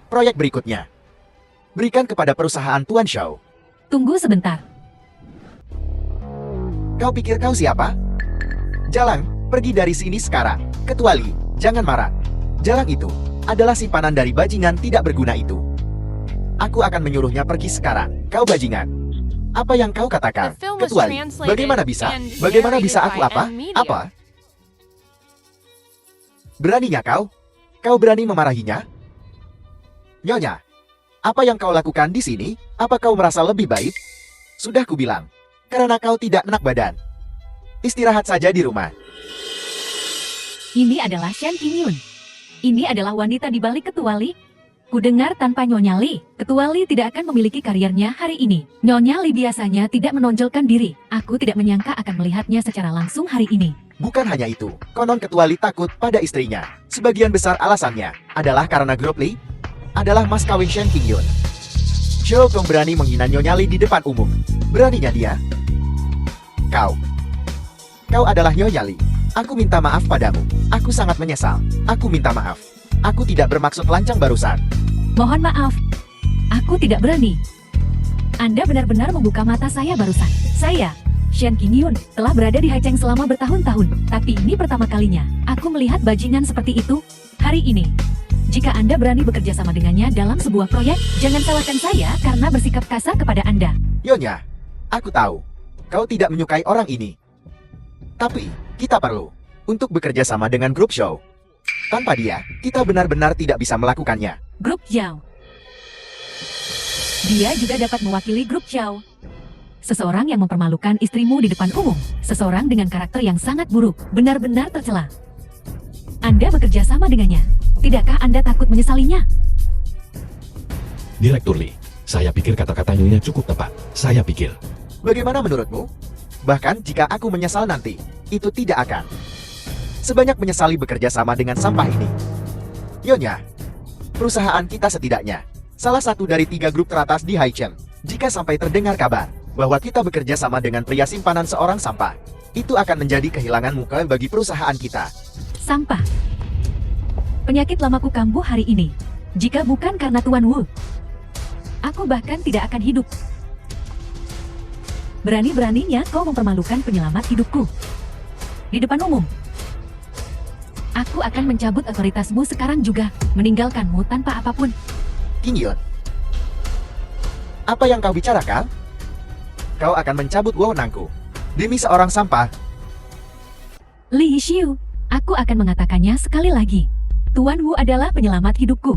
proyek berikutnya. Berikan kepada perusahaan Tuan Xiao. Tunggu sebentar. Kau pikir kau siapa? Jalang, pergi dari sini sekarang. Kecuali, jangan marah. Jalang itu adalah simpanan dari bajingan tidak berguna itu. Aku akan menyuruhnya pergi sekarang. Kau bajingan. Apa yang kau katakan? The film was Kecuali, translated bagaimana bisa? and Bagaimana bisa narrated aku by apa? M Media. Apa? Beraninya kau? Kau berani memarahinya? Nyonya, apa yang kau lakukan di sini? Apa kau merasa lebih baik? Sudah kubilang, karena kau tidak enak badan. Istirahat saja di rumah. Ini adalah Shen Qingyun. Ini adalah wanita di balik Ketua Li. Kudengar tanpa Nyonya Li, Ketua Li tidak akan memiliki karirnya hari ini. Nyonya Li biasanya tidak menonjolkan diri. Aku tidak menyangka akan melihatnya secara langsung hari ini. Bukan hanya itu, konon Ketua Li takut pada istrinya. Sebagian besar alasannya adalah karena grup Li adalah mas kawin Shen Qingyun. Zhou Gong berani menghina Nyonya Li di depan umum. Beraninya dia? Kau adalah Nyonya Li. Aku minta maaf padamu. Aku sangat menyesal. Aku minta maaf. Aku tidak bermaksud lancang barusan. Mohon maaf. Aku tidak berani. Anda benar-benar membuka mata saya barusan. Saya, Shen Qingyun, telah berada di Haicheng selama bertahun-tahun. Tapi ini pertama kalinya aku melihat bajingan seperti itu hari ini. Jika Anda berani bekerja sama dengannya dalam sebuah proyek, jangan salahkan saya karena bersikap kasar kepada Anda. Nyonya, aku tahu. Kau tidak menyukai orang ini. Tapi, kita perlu untuk bekerja sama dengan grup show. Tanpa dia, kita benar-benar tidak bisa melakukannya. Grup Zhao. Dia juga dapat mewakili grup Zhao. Seseorang yang mempermalukan istrimu di depan umum. Seseorang dengan karakter yang sangat buruk. Benar-benar tercela. Anda bekerja sama dengannya. Tidakkah Anda takut menyesalinya? Direktur Li, saya pikir kata-kata Nyonya cukup tepat. Saya pikir. Bagaimana menurutmu? Bahkan jika aku menyesal nanti, itu tidak akan sebanyak menyesali bekerja sama dengan sampah ini. Nyonya, perusahaan kita setidaknya salah satu dari 3 grup teratas di Haicheng. Jika sampai terdengar kabar bahwa kita bekerja sama dengan pria simpanan seorang sampah, itu akan menjadi kehilangan muka bagi perusahaan kita. Sampah. Penyakit lamaku kambuh hari ini. Jika bukan karena Tuan Wu, aku bahkan tidak akan hidup. Berani-beraninya kau mempermalukan penyelamat hidupku di depan umum. Aku akan mencabut otoritasmu sekarang juga, meninggalkanmu tanpa apapun. Qingyun, apa yang kau bicarakan? Kau akan mencabut wewenangku demi seorang sampah. Li Xiu, aku akan mengatakannya sekali lagi. Tuan Wu adalah penyelamat hidupku.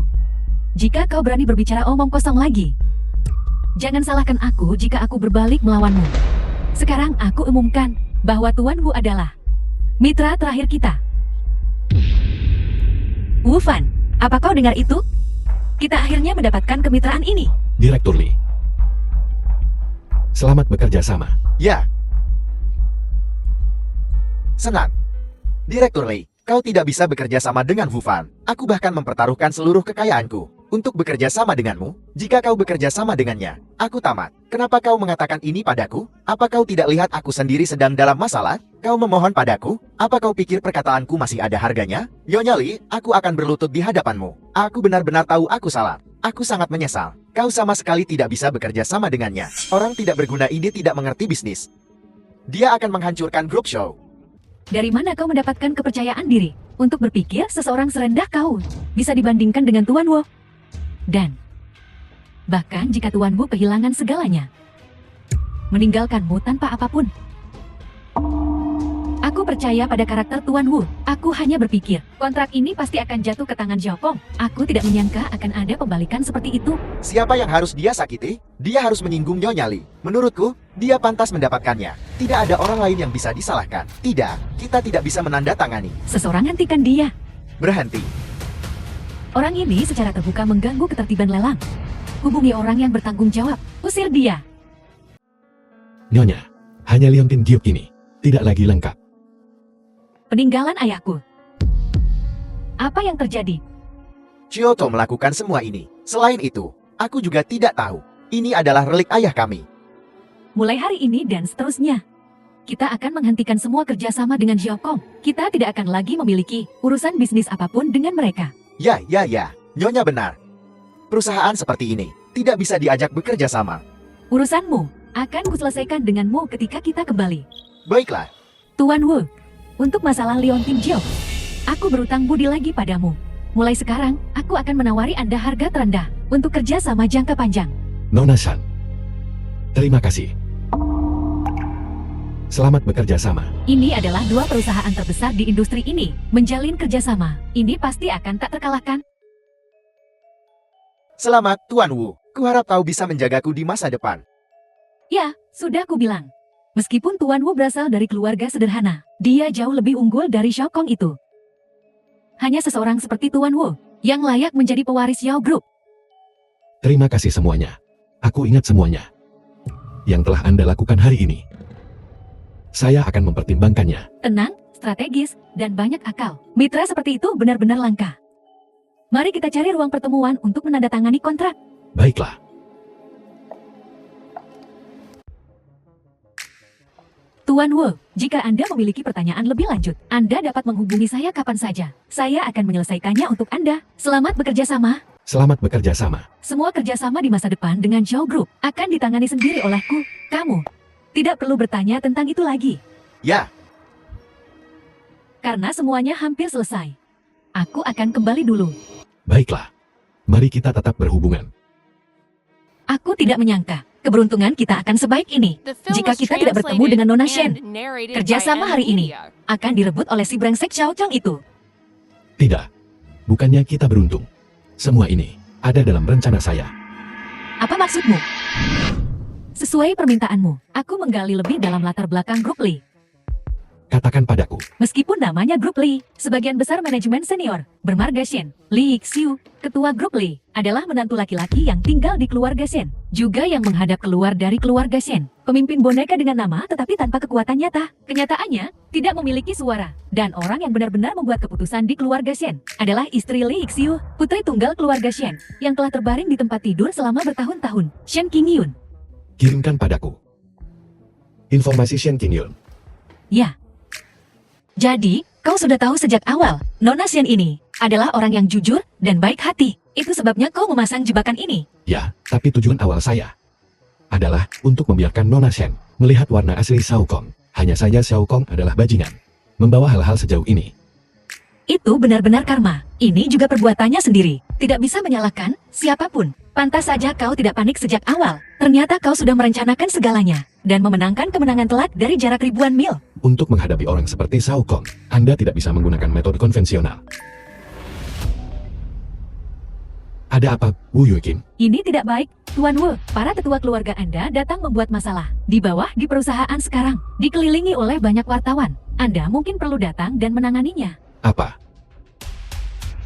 Jika kau berani berbicara omong kosong lagi, jangan salahkan aku jika aku berbalik melawanmu. Sekarang aku umumkan bahwa Tuan Wu adalah mitra terakhir kita. Wu Fan, apa kau dengar itu? Kita akhirnya mendapatkan kemitraan ini. Direktur Li, selamat bekerja sama. Ya. Senang. Direktur Lei, kau tidak bisa bekerja sama dengan Wu Fan. Aku bahkan mempertaruhkan seluruh kekayaanku untuk bekerja sama denganmu. Jika kau bekerja sama dengannya, aku tamat. Kenapa kau mengatakan ini padaku? Apa kau tidak lihat aku sendiri sedang dalam masalah? Kau memohon padaku? Apa kau pikir perkataanku masih ada harganya? Nyonya Li, aku akan berlutut di hadapanmu. Aku benar-benar tahu aku salah. Aku sangat menyesal. Kau sama sekali tidak bisa bekerja sama dengannya. Orang tidak berguna ini tidak mengerti bisnis. Dia akan menghancurkan grup show. Dari mana kau mendapatkan kepercayaan diri untuk berpikir seseorang serendah kau bisa dibandingkan dengan Tuan Wu? Dan Bahkan jika Tuan Wu kehilangan segalanya. Meninggalkanmu tanpa apapun. Aku percaya pada karakter Tuan Wu. Aku hanya berpikir, kontrak ini pasti akan jatuh ke tangan Xiaopong. Aku tidak menyangka akan ada pembalikan seperti itu. Siapa yang harus dia sakiti? Dia harus menyinggung Nyonya Li. Menurutku, dia pantas mendapatkannya. Tidak ada orang lain yang bisa disalahkan. Tidak, kita tidak bisa menandatangani. Seseorang hentikan dia. Berhenti. Orang ini secara terbuka mengganggu ketertiban lelang. Hubungi orang yang bertanggung jawab. Usir dia. Nyonya, hanya liontin giok ini. Tidak lagi lengkap. Peninggalan ayahku. Apa yang terjadi? Kyoto melakukan semua ini. Selain itu, aku juga tidak tahu. Ini adalah relik ayah kami. Mulai hari ini dan seterusnya, kita akan menghentikan semua kerjasama dengan Xiaopong. Kita tidak akan lagi memiliki urusan bisnis apapun dengan mereka. Ya, Nyonya benar. Perusahaan seperti ini tidak bisa diajak bekerja sama. Urusanmu akan kuselesaikan denganmu ketika kita kembali. Baiklah, Tuan Wu, untuk masalah Liontin Jiao, aku berutang budi lagi padamu. Mulai sekarang, aku akan menawari Anda harga terendah untuk kerja sama jangka panjang. Nona San. Terima kasih. Selamat bekerja sama. Ini adalah dua perusahaan terbesar di industri ini. Menjalin kerjasama, ini pasti akan tak terkalahkan. selamat Tuan Wu. Kuharap kau bisa menjagaku di masa depan. Ya, sudah ku bilang. Meskipun Tuan Wu berasal dari keluarga sederhana, dia jauh lebih unggul dari Xiaokong itu. Hanya seseorang seperti Tuan Wu yang layak menjadi pewaris Yao Group. Terima kasih semuanya. Aku ingat semuanya yang telah Anda lakukan hari ini. Saya akan mempertimbangkannya. Tenang, strategis, dan banyak akal. Mitra seperti itu benar-benar langka. Mari kita cari ruang pertemuan untuk menandatangani kontrak. Baiklah. Tuan Wu, jika Anda memiliki pertanyaan lebih lanjut, Anda dapat menghubungi saya kapan saja. Saya akan menyelesaikannya untuk Anda. Selamat bekerja sama. Selamat bekerja sama. Semua kerjasama di masa depan dengan Zhao Group akan ditangani sendiri olehku. Kamu tidak perlu bertanya tentang itu lagi. Ya, Karena semuanya hampir selesai. Aku akan kembali dulu. Baiklah. Mari kita tetap berhubungan. Aku tidak menyangka keberuntungan kita akan sebaik ini. The film Jika was kita tidak bertemu translated dengan Nona and Shen, narrated kerjasama by hari ini Media. akan direbut oleh si brengsek Xiao Chang itu. Tidak. Bukannya kita beruntung. Semua ini ada dalam rencana saya. Apa maksudmu? Sesuai permintaanmu, aku menggali lebih dalam latar belakang grup Li. Katakan padaku. Meskipun namanya grup Li, sebagian besar manajemen senior, bermarga Shen, Li Xiu, ketua grup Li, adalah menantu laki-laki yang tinggal di keluarga Shen, juga yang menghadap keluar dari keluarga Shen, pemimpin boneka dengan nama tetapi tanpa kekuatan nyata. Kenyataannya, tidak memiliki suara, dan orang yang benar-benar membuat keputusan di keluarga Shen adalah istri Li Xiu, putri tunggal keluarga Shen, yang telah terbaring di tempat tidur selama bertahun-tahun, Shen Qingyun. Kirimkan padaku informasi Shen Qingyun. Ya. Jadi, kau sudah tahu sejak awal, Nona Shen ini adalah orang yang jujur dan baik hati. Itu sebabnya kau memasang jebakan ini. Ya, tapi tujuan awal saya adalah untuk membiarkan Nona Shen melihat warna asli Xiaokong. Hanya saja Xiaokong adalah bajingan. Membawa hal-hal sejauh ini. Itu benar-benar karma. Ini juga perbuatannya sendiri. Tidak bisa menyalahkan siapapun. Pantas saja kau tidak panik sejak awal. Ternyata kau sudah merencanakan segalanya dan memenangkan kemenangan telak dari jarak ribuan mil. Untuk menghadapi orang seperti Xiaokong, Anda tidak bisa menggunakan metode konvensional. Ada apa, Wu Yuekim? Ini tidak baik, Tuan Wu. Para tetua keluarga Anda datang membuat masalah. Di bawah di perusahaan sekarang, dikelilingi oleh banyak wartawan. Anda mungkin perlu datang dan menanganinya. Apa?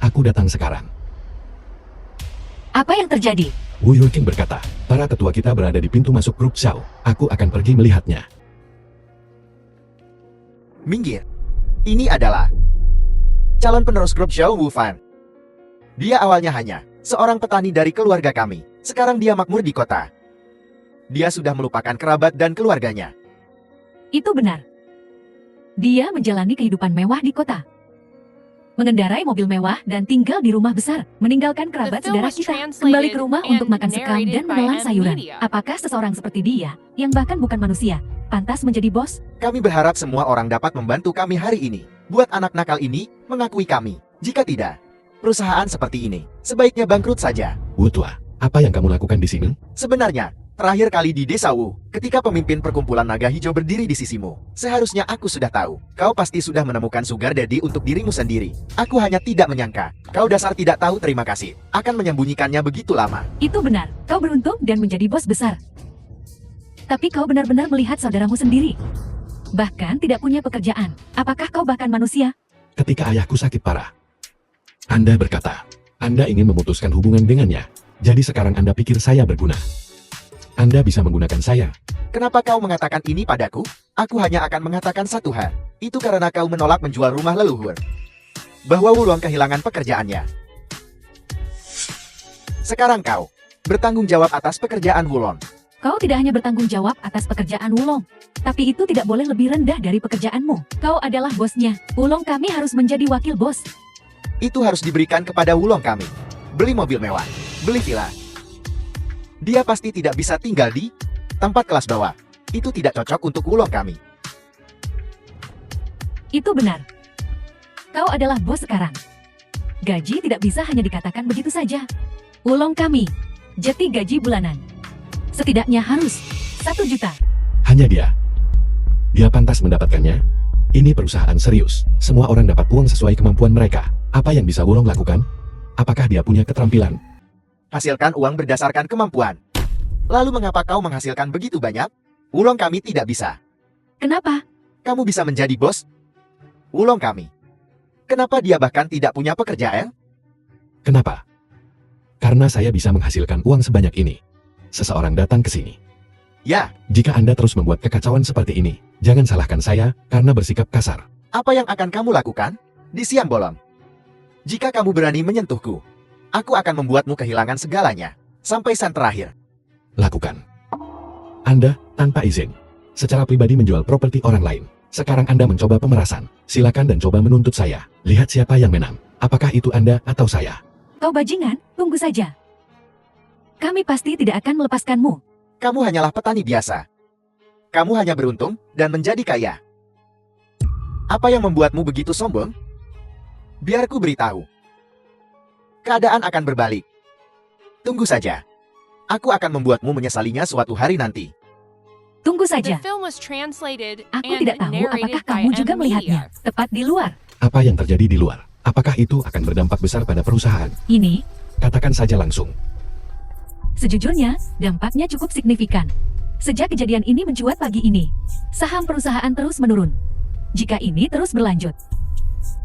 Aku datang sekarang. Apa yang terjadi? Wu Yuekim berkata, para tetua kita berada di pintu masuk grup Xiao. Aku akan pergi melihatnya. minggir. Ini adalah calon penerus grup Xiao Wu Fan. Dia awalnya hanya seorang petani dari keluarga kami. Sekarang dia makmur di kota. Dia sudah melupakan kerabat dan keluarganya. Itu benar. Dia menjalani kehidupan mewah di kota. Mengendarai mobil mewah dan tinggal di rumah besar. Meninggalkan kerabat The film saudara was kita. translated Kembali ke rumah untuk and makan sekam narrated dan by menelan sayuran. Media. Apakah seseorang seperti dia, yang bahkan bukan manusia, pantas menjadi bos? Kami berharap semua orang dapat membantu kami hari ini. Buat anak nakal ini mengakui kami. Jika tidak, perusahaan seperti ini sebaiknya bangkrut saja. Wu Tua, Apa yang kamu lakukan di sini? Sebenarnya, terakhir kali di Desa Wu, ketika pemimpin perkumpulan naga hijau berdiri di sisimu, seharusnya aku sudah tahu. Kau pasti sudah menemukan sugar daddy untuk dirimu sendiri. Aku hanya tidak menyangka, kau dasar tidak tahu terima kasih, akan menyembunyikannya begitu lama. Itu benar, kau beruntung dan menjadi bos besar. Tapi kau benar-benar melihat saudaramu sendiri. Bahkan tidak punya pekerjaan. Apakah kau bahkan manusia? Ketika ayahku sakit parah, Anda berkata, Anda ingin memutuskan hubungan dengannya. Jadi sekarang Anda pikir saya berguna. Anda bisa menggunakan saya. Kenapa kau mengatakan ini padaku? Aku hanya akan mengatakan satu hal. Itu karena kau menolak menjual rumah leluhur. Bahwa Wulong kehilangan pekerjaannya. Sekarang kau bertanggung jawab atas pekerjaan Wulong. Kau tidak hanya bertanggung jawab atas pekerjaan Wulong, tapi itu tidak boleh lebih rendah dari pekerjaanmu. Kau adalah bosnya. Wulong kami harus menjadi wakil bos. Itu harus diberikan kepada Wulong kami. Beli mobil mewah, beli villa. Dia pasti tidak bisa tinggal di tempat kelas bawah. Itu tidak cocok untuk Wulong kami. Itu benar. Kau adalah bos sekarang. Gaji tidak bisa hanya dikatakan begitu saja. Wulong kami, jeti gaji bulanan. Setidaknya harus 1 juta. Hanya dia. Dia pantas mendapatkannya. Ini perusahaan serius. Semua orang dapat uang sesuai kemampuan mereka. Apa yang bisa Wulong lakukan? Apakah dia punya keterampilan? Hasilkan uang berdasarkan kemampuan. Lalu mengapa kau menghasilkan begitu banyak? Wulong kami tidak bisa. Kenapa? Kamu bisa menjadi bos? Wulong kami. Kenapa dia bahkan tidak punya pekerjaan? Kenapa? Karena saya bisa menghasilkan uang sebanyak ini. Seseorang datang ke sini. Ya, Jika Anda terus membuat kekacauan seperti ini, jangan salahkan saya karena bersikap kasar. apa yang akan kamu lakukan? Di siang bolong. Jika kamu berani menyentuhku, aku akan membuatmu kehilangan segalanya. Sampai sen terakhir. Lakukan. Anda, tanpa izin, secara pribadi menjual properti orang lain. Sekarang Anda mencoba pemerasan. Silakan dan coba menuntut saya. Lihat siapa yang menang. Apakah itu Anda atau saya? Kau bajingan, tunggu saja. Kami pasti tidak akan melepaskanmu. Kamu hanyalah petani biasa. Kamu hanya beruntung dan menjadi kaya. Apa yang membuatmu begitu sombong? Biar ku beritahu. Keadaan akan berbalik. Tunggu saja. Aku akan membuatmu menyesalinya suatu hari nanti. Tunggu The saja. film was translated Aku and tidak tahu apakah narrated by kamu juga M. melihatnya. Media. Tepat di luar. Apa yang terjadi di luar? Apakah itu akan berdampak besar pada perusahaan? Ini, Katakan saja langsung. sejujurnya, dampaknya cukup signifikan. Sejak kejadian ini mencuat pagi ini, saham perusahaan terus menurun. Jika ini terus berlanjut,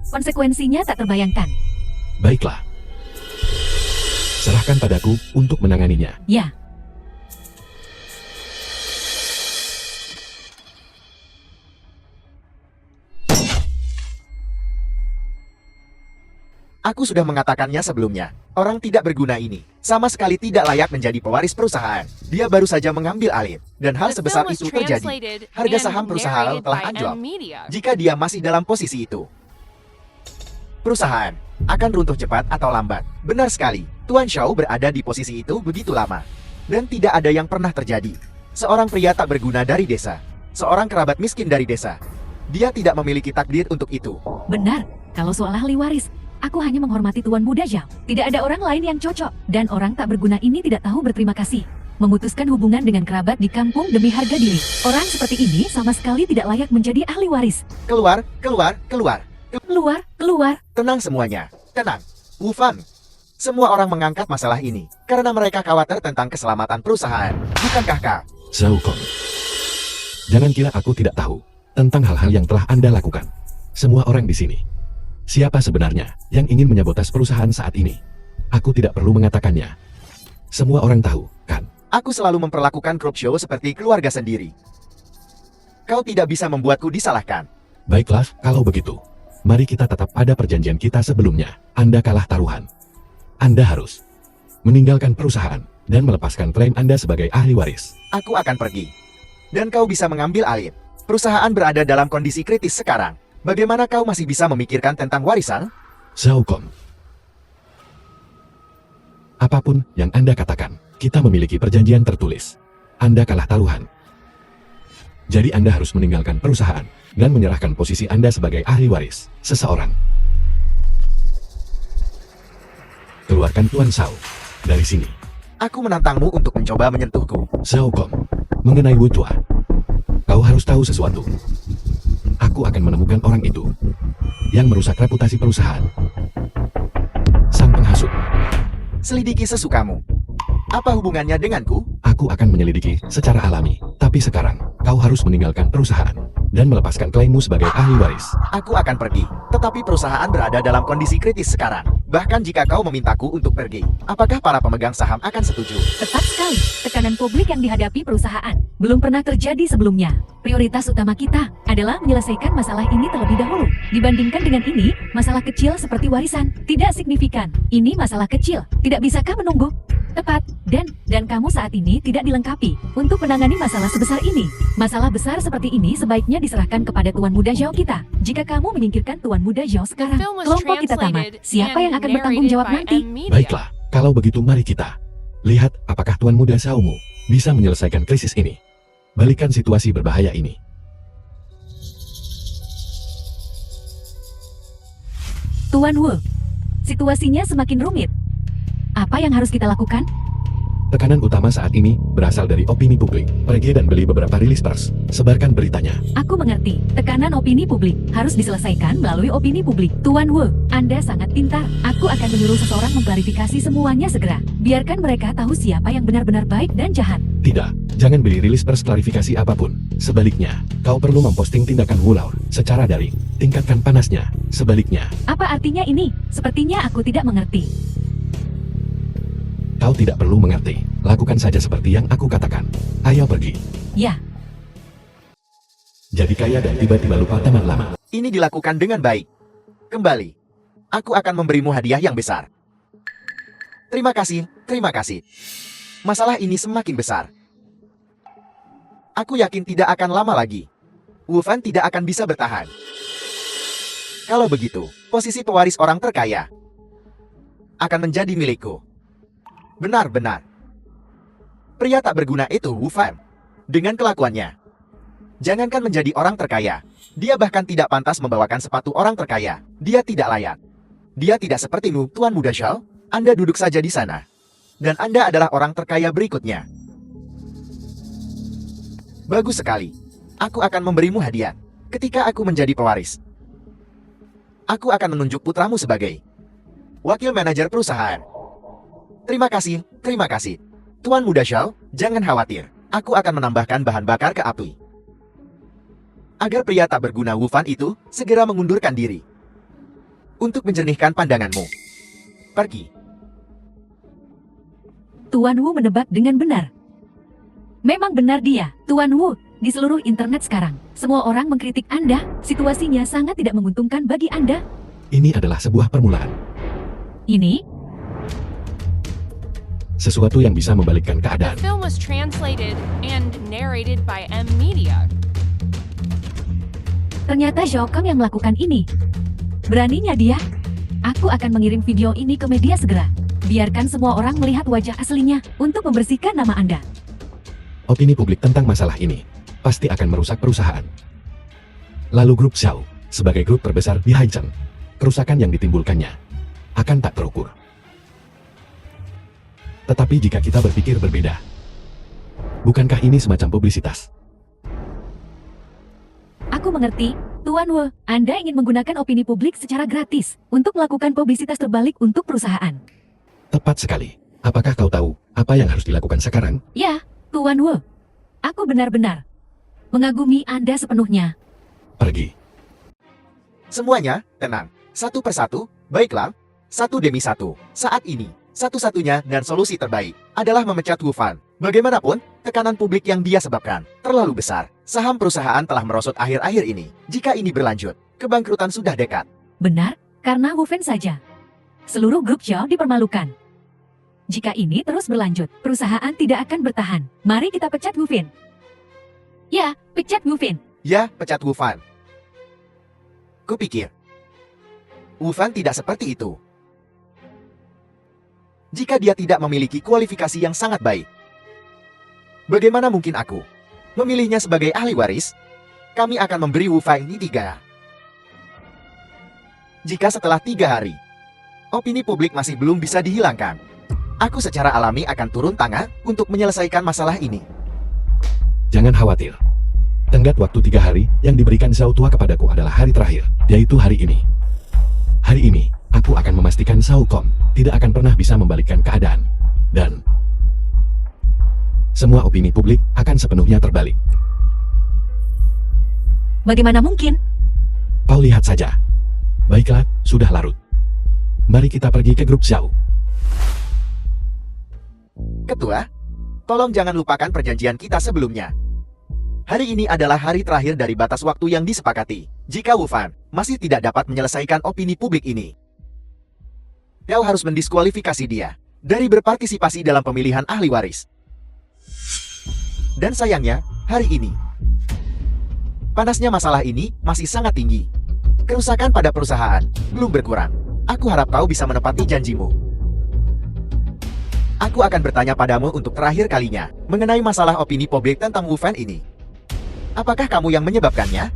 konsekuensinya tak terbayangkan. Baiklah. Serahkan padaku untuk menanganinya. Ya, Aku sudah mengatakannya sebelumnya. Orang tidak berguna ini sama sekali tidak layak menjadi pewaris perusahaan. Dia baru saja mengambil alih. Dan hal The sebesar film was itu terjadi. translated Harga and saham perusahaan narrated telah by anjlok. M. Media. Jika dia masih dalam posisi itu, perusahaan akan runtuh cepat atau lambat. Benar sekali, Tuan Shao berada di posisi itu begitu lama. Dan tidak ada yang pernah terjadi. Seorang pria tak berguna dari desa. Seorang kerabat miskin dari desa. Dia tidak memiliki takdir untuk itu. benar. Kalau soal ahli waris, aku hanya menghormati Tuan Muda Zhao. Tidak ada orang lain yang cocok. Dan orang tak berguna ini tidak tahu berterima kasih. Memutuskan hubungan dengan kerabat di kampung demi harga diri. Orang seperti ini sama sekali tidak layak menjadi ahli waris. Keluar, keluar, keluar. Keluar, keluar. Tenang semuanya. Tenang. Wu Fan. Semua orang mengangkat masalah ini karena mereka khawatir tentang keselamatan perusahaan. Bukankah kau? Zhao Kong. Jangan kira aku tidak tahu tentang hal-hal yang telah Anda lakukan. Semua orang di sini. Siapa sebenarnya yang ingin menyabotas perusahaan saat ini? Aku tidak perlu mengatakannya. Semua orang tahu, kan? Aku selalu memperlakukan grup show seperti keluarga sendiri. Kau tidak bisa membuatku disalahkan. Baiklah, kalau begitu. Mari kita tetap pada perjanjian kita sebelumnya. Anda kalah taruhan. Anda harus meninggalkan perusahaan dan melepaskan klaim Anda sebagai ahli waris. Aku akan pergi. Dan kau bisa mengambil alih. Perusahaan berada dalam kondisi kritis sekarang. Bagaimana kau masih bisa memikirkan tentang warisan? Zhao Kong. Apapun yang Anda katakan, kita memiliki perjanjian tertulis. Anda kalah taruhan. Jadi Anda harus meninggalkan perusahaan dan menyerahkan posisi Anda sebagai ahli waris seseorang. Keluarkan Tuan Shao dari sini. Aku menantangmu untuk mencoba menyentuhku. Zhao Gong, mengenai Wu Tua, kau harus tahu sesuatu. Aku akan menemukan orang itu yang merusak reputasi perusahaan. Sang penghasut. Selidiki sesukamu. Apa hubungannya denganku? Aku akan menyelidiki secara alami. Tapi sekarang, kau harus meninggalkan perusahaan dan melepaskan klaimmu sebagai ahli waris. Aku akan pergi, tetapi perusahaan berada dalam kondisi kritis sekarang. Bahkan jika kau memintaku untuk pergi, apakah para pemegang saham akan setuju? Tepat sekali, tekanan publik yang dihadapi perusahaan belum pernah terjadi sebelumnya. Prioritas utama kita adalah menyelesaikan masalah ini terlebih dahulu. Dibandingkan dengan ini, masalah kecil seperti warisan tidak signifikan. Ini masalah kecil, tidak bisakah menunggu? Tepat, dan kamu saat ini tidak dilengkapi untuk menangani masalah sebesar ini. Masalah besar seperti ini sebaiknya diserahkan kepada Tuan Muda Zhao kita. Jika kamu menyingkirkan Tuan Muda Zhao sekarang, Film was kelompok kita tamat. translated Siapa yang and akan bertanggung narrated jawab by nanti? M Media. Baiklah, kalau begitu mari kita lihat apakah Tuan Muda Zhaomu bisa menyelesaikan krisis ini. Balikan situasi berbahaya ini. Tuan Wu, situasinya semakin rumit. Apa yang harus kita lakukan? Tekanan utama saat ini berasal dari opini publik. Pergi dan beli beberapa rilis pers. Sebarkan beritanya. Aku mengerti, tekanan opini publik harus diselesaikan melalui opini publik. Tuan Wu, Anda sangat pintar. Aku akan menyuruh seseorang mengklarifikasi semuanya segera. Biarkan mereka tahu siapa yang benar-benar baik dan jahat. Tidak, jangan beli rilis pers klarifikasi apapun. Sebaliknya, kau perlu memposting tindakan Wu Lao secara daring. Tingkatkan panasnya. Sebaliknya, Apa artinya ini? Sepertinya aku tidak mengerti. kau tidak perlu mengerti. Lakukan saja seperti yang aku katakan. Ayo pergi. Ya, Jadi kaya dan tiba-tiba lupa teman lama. Ini dilakukan dengan baik. Kembali. Aku akan memberimu hadiah yang besar. Terima kasih, terima kasih. Masalah ini semakin besar. Aku yakin tidak akan lama lagi. Wu Fan tidak akan bisa bertahan. Kalau begitu, posisi pewaris orang terkaya akan menjadi milikku. Benar-benar. Pria tak berguna itu Wu Fan. Dengan kelakuannya, jangankan menjadi orang terkaya, dia bahkan tidak pantas membawakan sepatu orang terkaya. Dia tidak layak. Dia tidak sepertimu, Tuan Muda Zhao. Anda duduk saja di sana. Dan Anda adalah orang terkaya berikutnya. Bagus sekali. Aku akan memberimu hadiah ketika aku menjadi pewaris. Aku akan menunjuk putramu sebagai wakil manajer perusahaan. Terima kasih, terima kasih. Tuan Muda Zhao, jangan khawatir. Aku akan menambahkan bahan bakar ke api. Agar pria tak berguna Wu Fan itu segera mengundurkan diri. Untuk menjernihkan pandanganmu. Pergi. Tuan Wu menebak dengan benar. Memang benar dia, Tuan Wu. Di seluruh internet sekarang, semua orang mengkritik Anda. Situasinya sangat tidak menguntungkan bagi Anda. Ini adalah sebuah permulaan. Ini, Sesuatu yang bisa membalikkan The keadaan. film was translated and narrated by M Media. ternyata Zhao Kang yang melakukan ini. Beraninya dia. Aku akan mengirim video ini ke media segera. Biarkan semua orang melihat wajah aslinya untuk membersihkan nama Anda. Opini publik tentang masalah ini pasti akan merusak perusahaan. Lalu grup Zhao, sebagai grup terbesar di Haicheng, kerusakan yang ditimbulkannya akan tak terukur. Tetapi jika kita berpikir berbeda, bukankah ini semacam publisitas? Aku mengerti, Tuan Wu. Anda ingin menggunakan opini publik secara gratis untuk melakukan publisitas terbalik untuk perusahaan. Tepat sekali. Apakah kau tahu apa yang harus dilakukan sekarang? Ya, Tuan Wu. Aku benar-benar mengagumi Anda sepenuhnya. Pergi. Semuanya, tenang. Satu persatu, baiklah. Satu demi satu. Saat ini, satu-satunya dan solusi terbaik adalah memecat Wu Fan. Bagaimanapun, tekanan publik yang dia sebabkan terlalu besar. Saham perusahaan telah merosot akhir-akhir ini. Jika ini berlanjut, kebangkrutan sudah dekat. Benar, karena Wu Fan saja. Seluruh grup Zhao dipermalukan. Jika ini terus berlanjut, perusahaan tidak akan bertahan. Mari kita pecat Wu Fan. Ya, pecat Wu Fan. Ya, pecat Wu Fan. Kupikir, Wu Fan tidak seperti itu. Jika dia tidak memiliki kualifikasi yang sangat baik, bagaimana mungkin aku memilihnya sebagai ahli waris? Kami akan memberi Wu Fan ini 3. Jika setelah 3 hari, opini publik masih belum bisa dihilangkan, Aku secara alami akan turun tangan untuk menyelesaikan masalah ini. Jangan khawatir. Tenggat waktu 3 hari yang diberikan Zhao Tua kepadaku adalah hari terakhir, yaitu hari ini. Hari ini, aku akan memastikan Zhao Kong tidak akan pernah bisa membalikkan keadaan. Dan semua opini publik akan sepenuhnya terbalik. Bagaimana mungkin? Kau lihat saja. Baiklah, sudah larut. Mari kita pergi ke grup Zhao. Ketua, tolong jangan lupakan perjanjian kita sebelumnya. Hari ini adalah hari terakhir dari batas waktu yang disepakati. Jika Wu Fan masih tidak dapat menyelesaikan opini publik ini, kau harus mendiskualifikasi dia dari berpartisipasi dalam pemilihan ahli waris. Dan sayangnya, hari ini, panasnya masalah ini masih sangat tinggi. Kerusakan pada perusahaan belum berkurang. Aku harap kau bisa menepati janjimu. Aku akan bertanya padamu untuk terakhir kalinya mengenai masalah opini publik tentang Wu Fan ini. Apakah kamu yang menyebabkannya?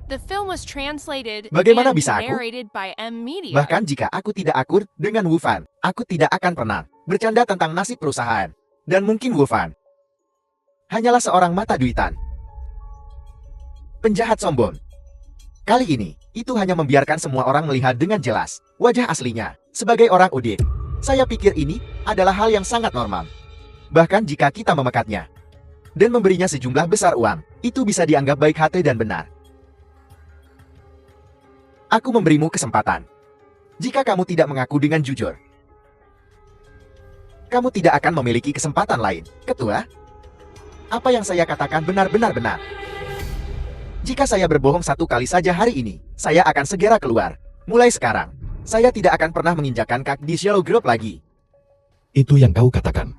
The film was translated Bagaimana and bisa aku? narrated by M Media. Bahkan jika aku tidak akur dengan Wu Fan, aku tidak akan pernah bercanda tentang nasib perusahaan. Dan mungkin Wu Fan hanyalah seorang mata duitan, penjahat sombong. Kali ini, itu hanya membiarkan semua orang melihat dengan jelas wajah aslinya sebagai orang audit. Saya pikir ini adalah hal yang sangat normal. Bahkan jika kita memekatnya dan memberinya sejumlah besar uang, itu bisa dianggap baik hati dan benar. Aku memberimu kesempatan. Jika kamu tidak mengaku dengan jujur, kamu tidak akan memiliki kesempatan lain. Ketua, apa yang saya katakan benar-benar benar. Jika saya berbohong satu kali saja hari ini, saya akan segera keluar. Mulai sekarang, saya tidak akan pernah menginjakkan kaki di Shallow Group lagi. Itu yang kau katakan.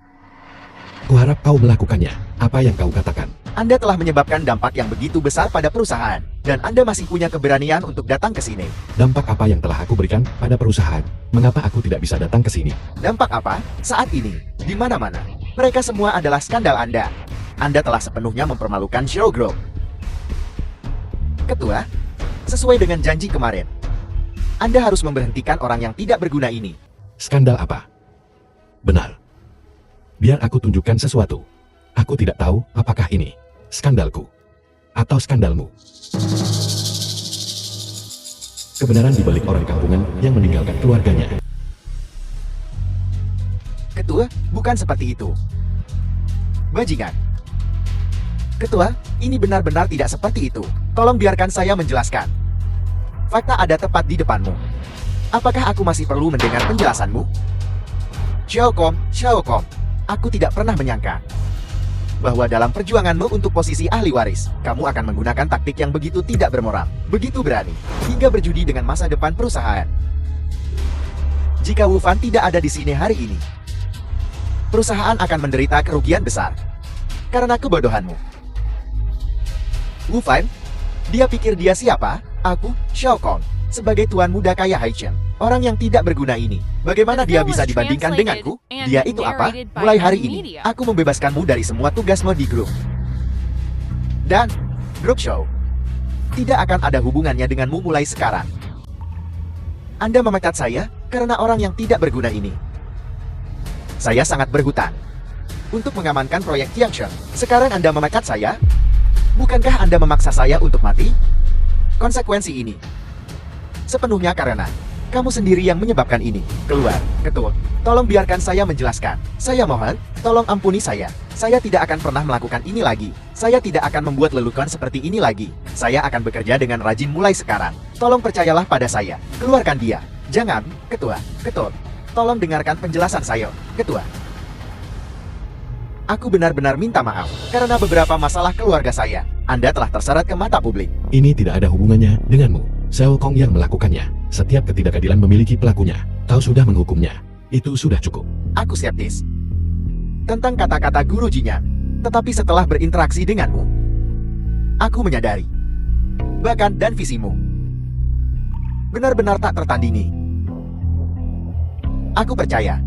Kuharap kau melakukannya. Apa yang kau katakan? Anda telah menyebabkan dampak yang begitu besar pada perusahaan, dan Anda masih punya keberanian untuk datang ke sini. Dampak apa yang telah aku berikan pada perusahaan? Mengapa aku tidak bisa datang ke sini? Dampak apa? Saat ini, di mana-mana, mereka semua adalah skandal Anda. Anda telah sepenuhnya mempermalukan Shallow Group. Ketua, sesuai dengan janji kemarin, Anda harus memberhentikan orang yang tidak berguna ini. Skandal apa? Benar. Biar aku tunjukkan sesuatu. Aku tidak tahu apakah ini skandalku atau skandalmu. Kebenaran di balik orang kampungan yang meninggalkan keluarganya. Ketua, bukan seperti itu. Bajingan. Ketua, ini benar-benar tidak seperti itu. Tolong biarkan saya menjelaskan. Fakta ada tepat di depanmu. Apakah aku masih perlu mendengar penjelasanmu? Xiao Kong, aku tidak pernah menyangka bahwa dalam perjuanganmu untuk posisi ahli waris, kamu akan menggunakan taktik yang begitu tidak bermoral, begitu berani, hingga berjudi dengan masa depan perusahaan. Jika Wu Fan tidak ada di sini hari ini, perusahaan akan menderita kerugian besar karena kebodohanmu. Wu Fan, dia pikir dia siapa? Aku, Xiao Kong, sebagai tuan muda kaya Haichen, orang yang tidak berguna ini. Bagaimana dia bisa dibandingkan denganku? Dia itu apa? Mulai hari ini, aku membebaskanmu dari semua tugasmu di grup. Dan, grup show tidak akan ada hubungannya denganmu mulai sekarang. Anda memecat saya karena orang yang tidak berguna ini. Saya sangat berhutang untuk mengamankan proyek Tiansheng. Sekarang Anda memecat saya? Bukankah Anda memaksa saya untuk mati? Konsekuensi ini sepenuhnya karena kamu sendiri yang menyebabkan ini. Keluar, ketua. Tolong biarkan saya menjelaskan. Saya mohon, tolong ampuni saya. Saya tidak akan pernah melakukan ini lagi. Saya tidak akan membuat lelucon seperti ini lagi. Saya akan bekerja dengan rajin mulai sekarang. Tolong percayalah pada saya. Keluarkan dia. Jangan, ketua. Tolong dengarkan penjelasan saya, ketua. Aku benar-benar minta maaf karena beberapa masalah keluarga saya. Anda telah terseret ke mata publik. Ini tidak ada hubungannya denganmu. Xiao Kong yang melakukannya. Setiap ketidakadilan memiliki pelakunya. Kau sudah menghukumnya. Itu sudah cukup. Aku skeptis tentang kata-kata Guru Jinyan. Tetapi setelah berinteraksi denganmu, aku menyadari bakat dan visimu benar-benar tak tertandingi. Aku percaya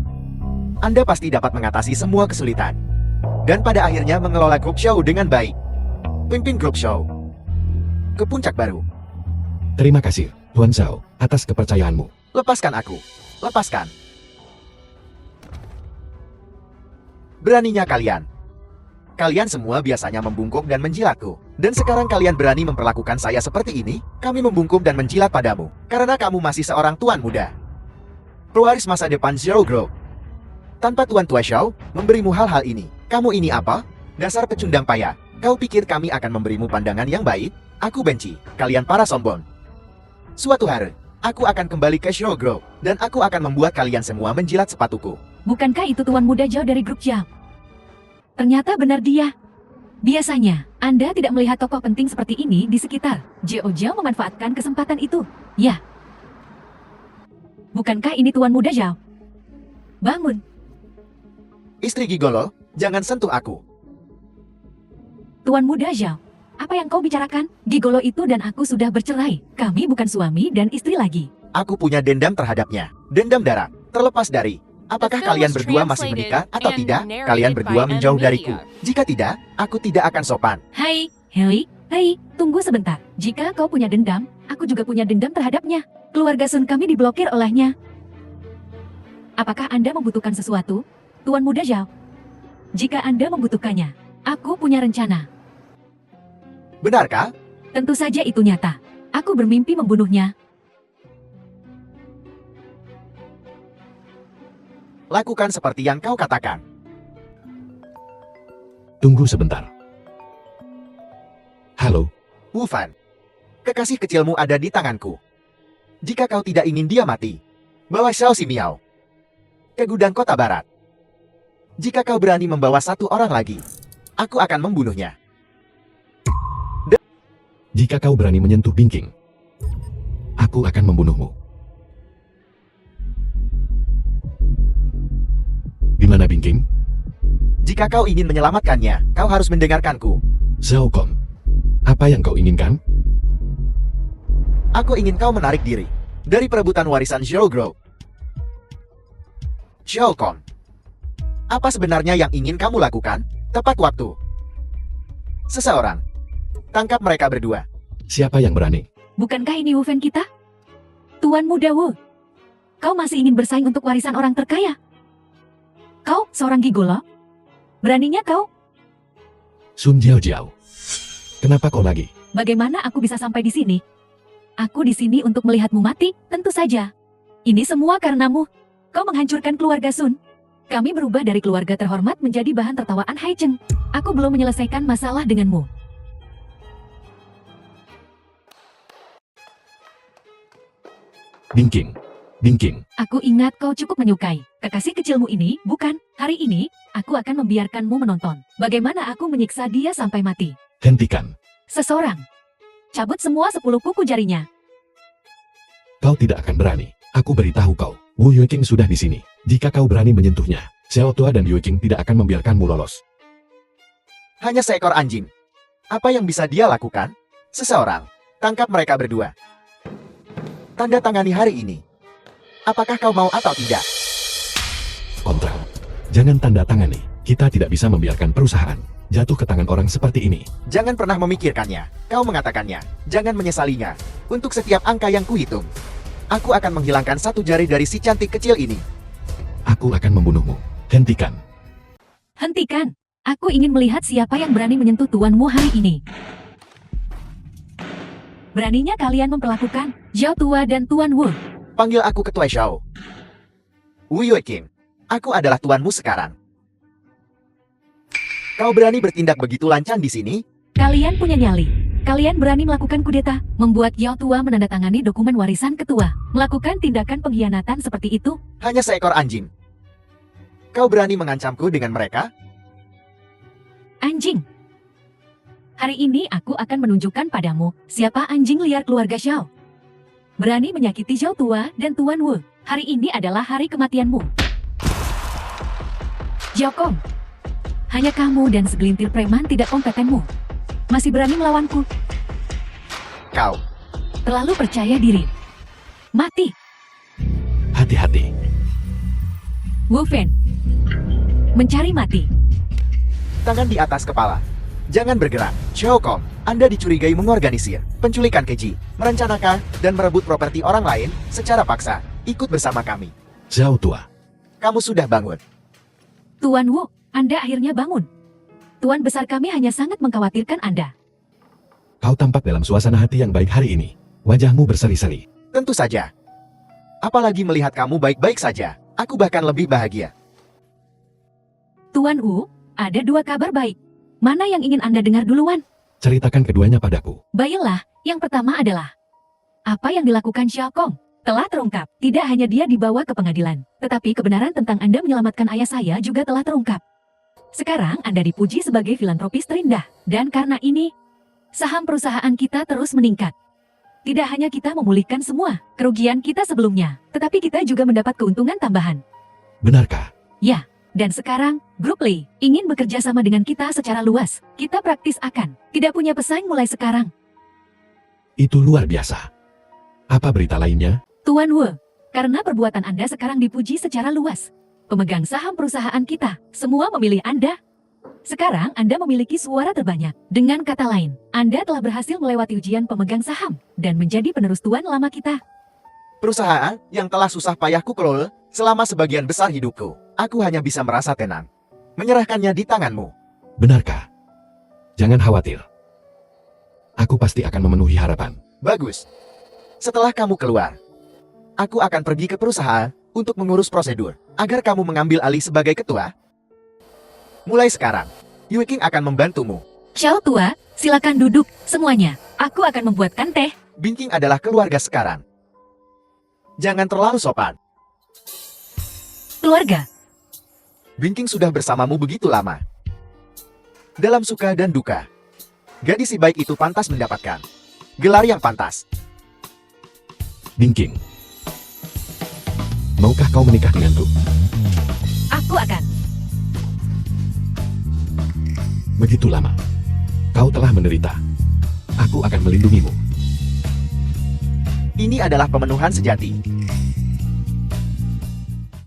Anda pasti dapat mengatasi semua kesulitan dan pada akhirnya mengelola grup show dengan baik. Pimpin grup show ke puncak baru. Terima kasih, Tuan Zhao, atas kepercayaanmu. Lepaskan aku. Lepaskan. Beraninya kalian. Kalian semua biasanya membungkuk dan menjilatku. Dan sekarang kalian berani memperlakukan saya seperti ini? Kami membungkuk dan menjilat padamu. Karena kamu masih seorang tuan muda. Pewaris masa depan Zero Grove. Tanpa Tuan Tua Xiao memberimu hal-hal ini. Kamu ini apa? Dasar pecundang payah. Kau pikir kami akan memberimu pandangan yang baik? Aku benci kalian para sombong. Suatu hari, aku akan kembali ke Zero Grove. Dan aku akan membuat kalian semua menjilat sepatuku. Bukankah itu tuan muda Zhao dari grup Zhao? Ternyata benar dia. Biasanya, Anda tidak melihat tokoh penting seperti ini di sekitar. Zhao memanfaatkan kesempatan itu. Ya. Bukankah ini tuan muda Zhao? Bangun. Istri Gigolo, jangan sentuh aku. Tuan muda Zhao, apa yang kau bicarakan? Gigolo itu dan aku sudah bercerai. Kami bukan suami dan istri lagi. Aku punya dendam terhadapnya. Dendam darah. Terlepas dari apakah The film kalian was berdua masih translated menikah atau and tidak? narrated Kalian berdua by menjauh Media. dariku. Jika tidak, aku tidak akan sopan. Hai, tunggu sebentar. Jika kau punya dendam, aku juga punya dendam terhadapnya. Keluarga Sun kami diblokir olehnya. Apakah Anda membutuhkan sesuatu, Tuan Muda Zhao? Jika Anda membutuhkannya, aku punya rencana. Benarkah? Tentu saja itu nyata. Aku bermimpi membunuhnya. Lakukan seperti yang kau katakan. Tunggu sebentar. Halo, Wu Fan, kekasih kecilmu ada di tanganku. Jika kau tidak ingin dia mati, bawa Xiao Ximiao ke gudang kota barat. Jika kau berani membawa satu orang lagi, aku akan membunuhnya. jika kau berani menyentuh Bingking, aku akan membunuhmu. Di mana Bingking? Jika kau ingin menyelamatkannya, kau harus mendengarkanku. Zhao Kong, apa yang kau inginkan? Aku ingin kau menarik diri dari perebutan warisan Zero Grove. Xiao Kong, apa sebenarnya yang ingin kamu lakukan? Tepat waktu. Seseorang. Tangkap mereka berdua. Siapa yang berani? Bukankah ini Wu Fan kita? Tuan Muda Wu, kau masih ingin bersaing untuk warisan orang terkaya? Kau seorang gigolo? Beraninya kau? Sun Jiao. Kenapa kau lagi? Bagaimana aku bisa sampai di sini? Aku di sini untuk melihatmu mati, tentu saja. Ini semua karenamu. Kau menghancurkan keluarga Sun. Kami berubah dari keluarga terhormat menjadi bahan tertawaan Hai Cheng. Aku belum menyelesaikan masalah denganmu. Bingking. Aku ingat kau cukup menyukai kekasih kecilmu ini, bukan? Hari ini, aku akan membiarkanmu menonton bagaimana aku menyiksa dia sampai mati. Hentikan. Seseorang. Cabut semua 10 kuku jarinya. Kau tidak akan berani. Aku beritahu kau, Wu Yueqing sudah di sini. Jika kau berani menyentuhnya, Xiao Tua dan Yueqing tidak akan membiarkanmu lolos. Hanya seekor anjing. Apa yang bisa dia lakukan? Seseorang. Tangkap mereka berdua. Tanda tangani hari ini. Apakah kau mau atau tidak? Kontrak. Jangan tanda tangani. Kita tidak bisa membiarkan perusahaan jatuh ke tangan orang seperti ini. Jangan pernah memikirkannya. Kau mengatakannya. Jangan menyesalinya. Untuk setiap angka yang kuhitung, aku akan menghilangkan satu jari dari si cantik kecil ini. Aku akan membunuhmu. Hentikan. Hentikan. Aku ingin melihat siapa yang berani menyentuh tuanmu hari ini. Beraninya kalian memperlakukan Zhao Tua dan Tuan Wu. Panggil aku Ketua Xiao. Wu Yueqing, aku adalah tuanmu sekarang. Kau berani bertindak begitu lancang di sini? Kalian punya nyali. Kalian berani melakukan kudeta, membuat Zhao Tua menandatangani dokumen warisan ketua, melakukan tindakan pengkhianatan seperti itu. Hanya seekor anjing. Kau berani mengancamku dengan mereka? Anjing. Hari ini aku akan menunjukkan padamu siapa anjing liar keluarga Xiao. Berani menyakiti Zhao Tua dan Tuan Wu. Hari ini adalah hari kematianmu. Zhao Kong. Hanya kamu dan segelintir preman tidak kompetenmu. Masih berani melawanku. Kau. Terlalu percaya diri. Mati. Hati-hati. Wu Fan. Mencari mati. Tangan di atas kepala. Jangan bergerak. Xiao Kong, Anda dicurigai mengorganisir penculikan keji, merencanakan, dan merebut properti orang lain secara paksa. Ikut bersama kami. Zhao Tua. Kamu sudah bangun. Tuan Wu, Anda akhirnya bangun. Tuan besar kami hanya sangat mengkhawatirkan Anda. Kau tampak dalam suasana hati yang baik hari ini. Wajahmu berseri-seri. Tentu saja. Apalagi melihat kamu baik-baik saja. Aku bahkan lebih bahagia. Tuan Wu, ada dua kabar baik. Mana yang ingin Anda dengar duluan? Ceritakan keduanya padaku. Baiklah, yang pertama adalah apa yang dilakukan Xiao Kong telah terungkap. Tidak hanya dia dibawa ke pengadilan, tetapi kebenaran tentang Anda menyelamatkan ayah saya juga telah terungkap. Sekarang Anda dipuji sebagai filantropis terindah, dan karena ini, saham perusahaan kita terus meningkat. Tidak hanya kita memulihkan semua kerugian kita sebelumnya, tetapi kita juga mendapat keuntungan tambahan. Benarkah? Ya, dan sekarang, Grup Lee ingin bekerja sama dengan kita secara luas. Kita praktis akan tidak punya pesaing mulai sekarang. Itu luar biasa. Apa berita lainnya? Tuan Wu, karena perbuatan Anda sekarang dipuji secara luas. Pemegang saham perusahaan kita, semua memilih Anda. Sekarang Anda memiliki suara terbanyak. Dengan kata lain, Anda telah berhasil melewati ujian pemegang saham dan menjadi penerus tuan lama kita. Perusahaan yang telah susah payah kukelola selama sebagian besar hidupku. Aku hanya bisa merasa tenang. Menyerahkannya di tanganmu. Benarkah? Jangan khawatir. Aku pasti akan memenuhi harapan. Bagus. Setelah kamu keluar, aku akan pergi ke perusahaan untuk mengurus prosedur agar kamu mengambil alih sebagai ketua. Mulai sekarang, Yue King akan membantumu. Xiao tua, silakan duduk semuanya. Aku akan membuatkan teh. Binking adalah keluarga sekarang. Jangan terlalu sopan. Keluarga, Binking sudah bersamamu begitu lama. Dalam suka dan duka, gadis si baik itu pantas mendapatkan gelar yang pantas. Binking. Maukah kau menikah denganku? aku akan. Begitu lama. Kau telah menderita. Aku akan melindungimu. Ini adalah pemenuhan sejati.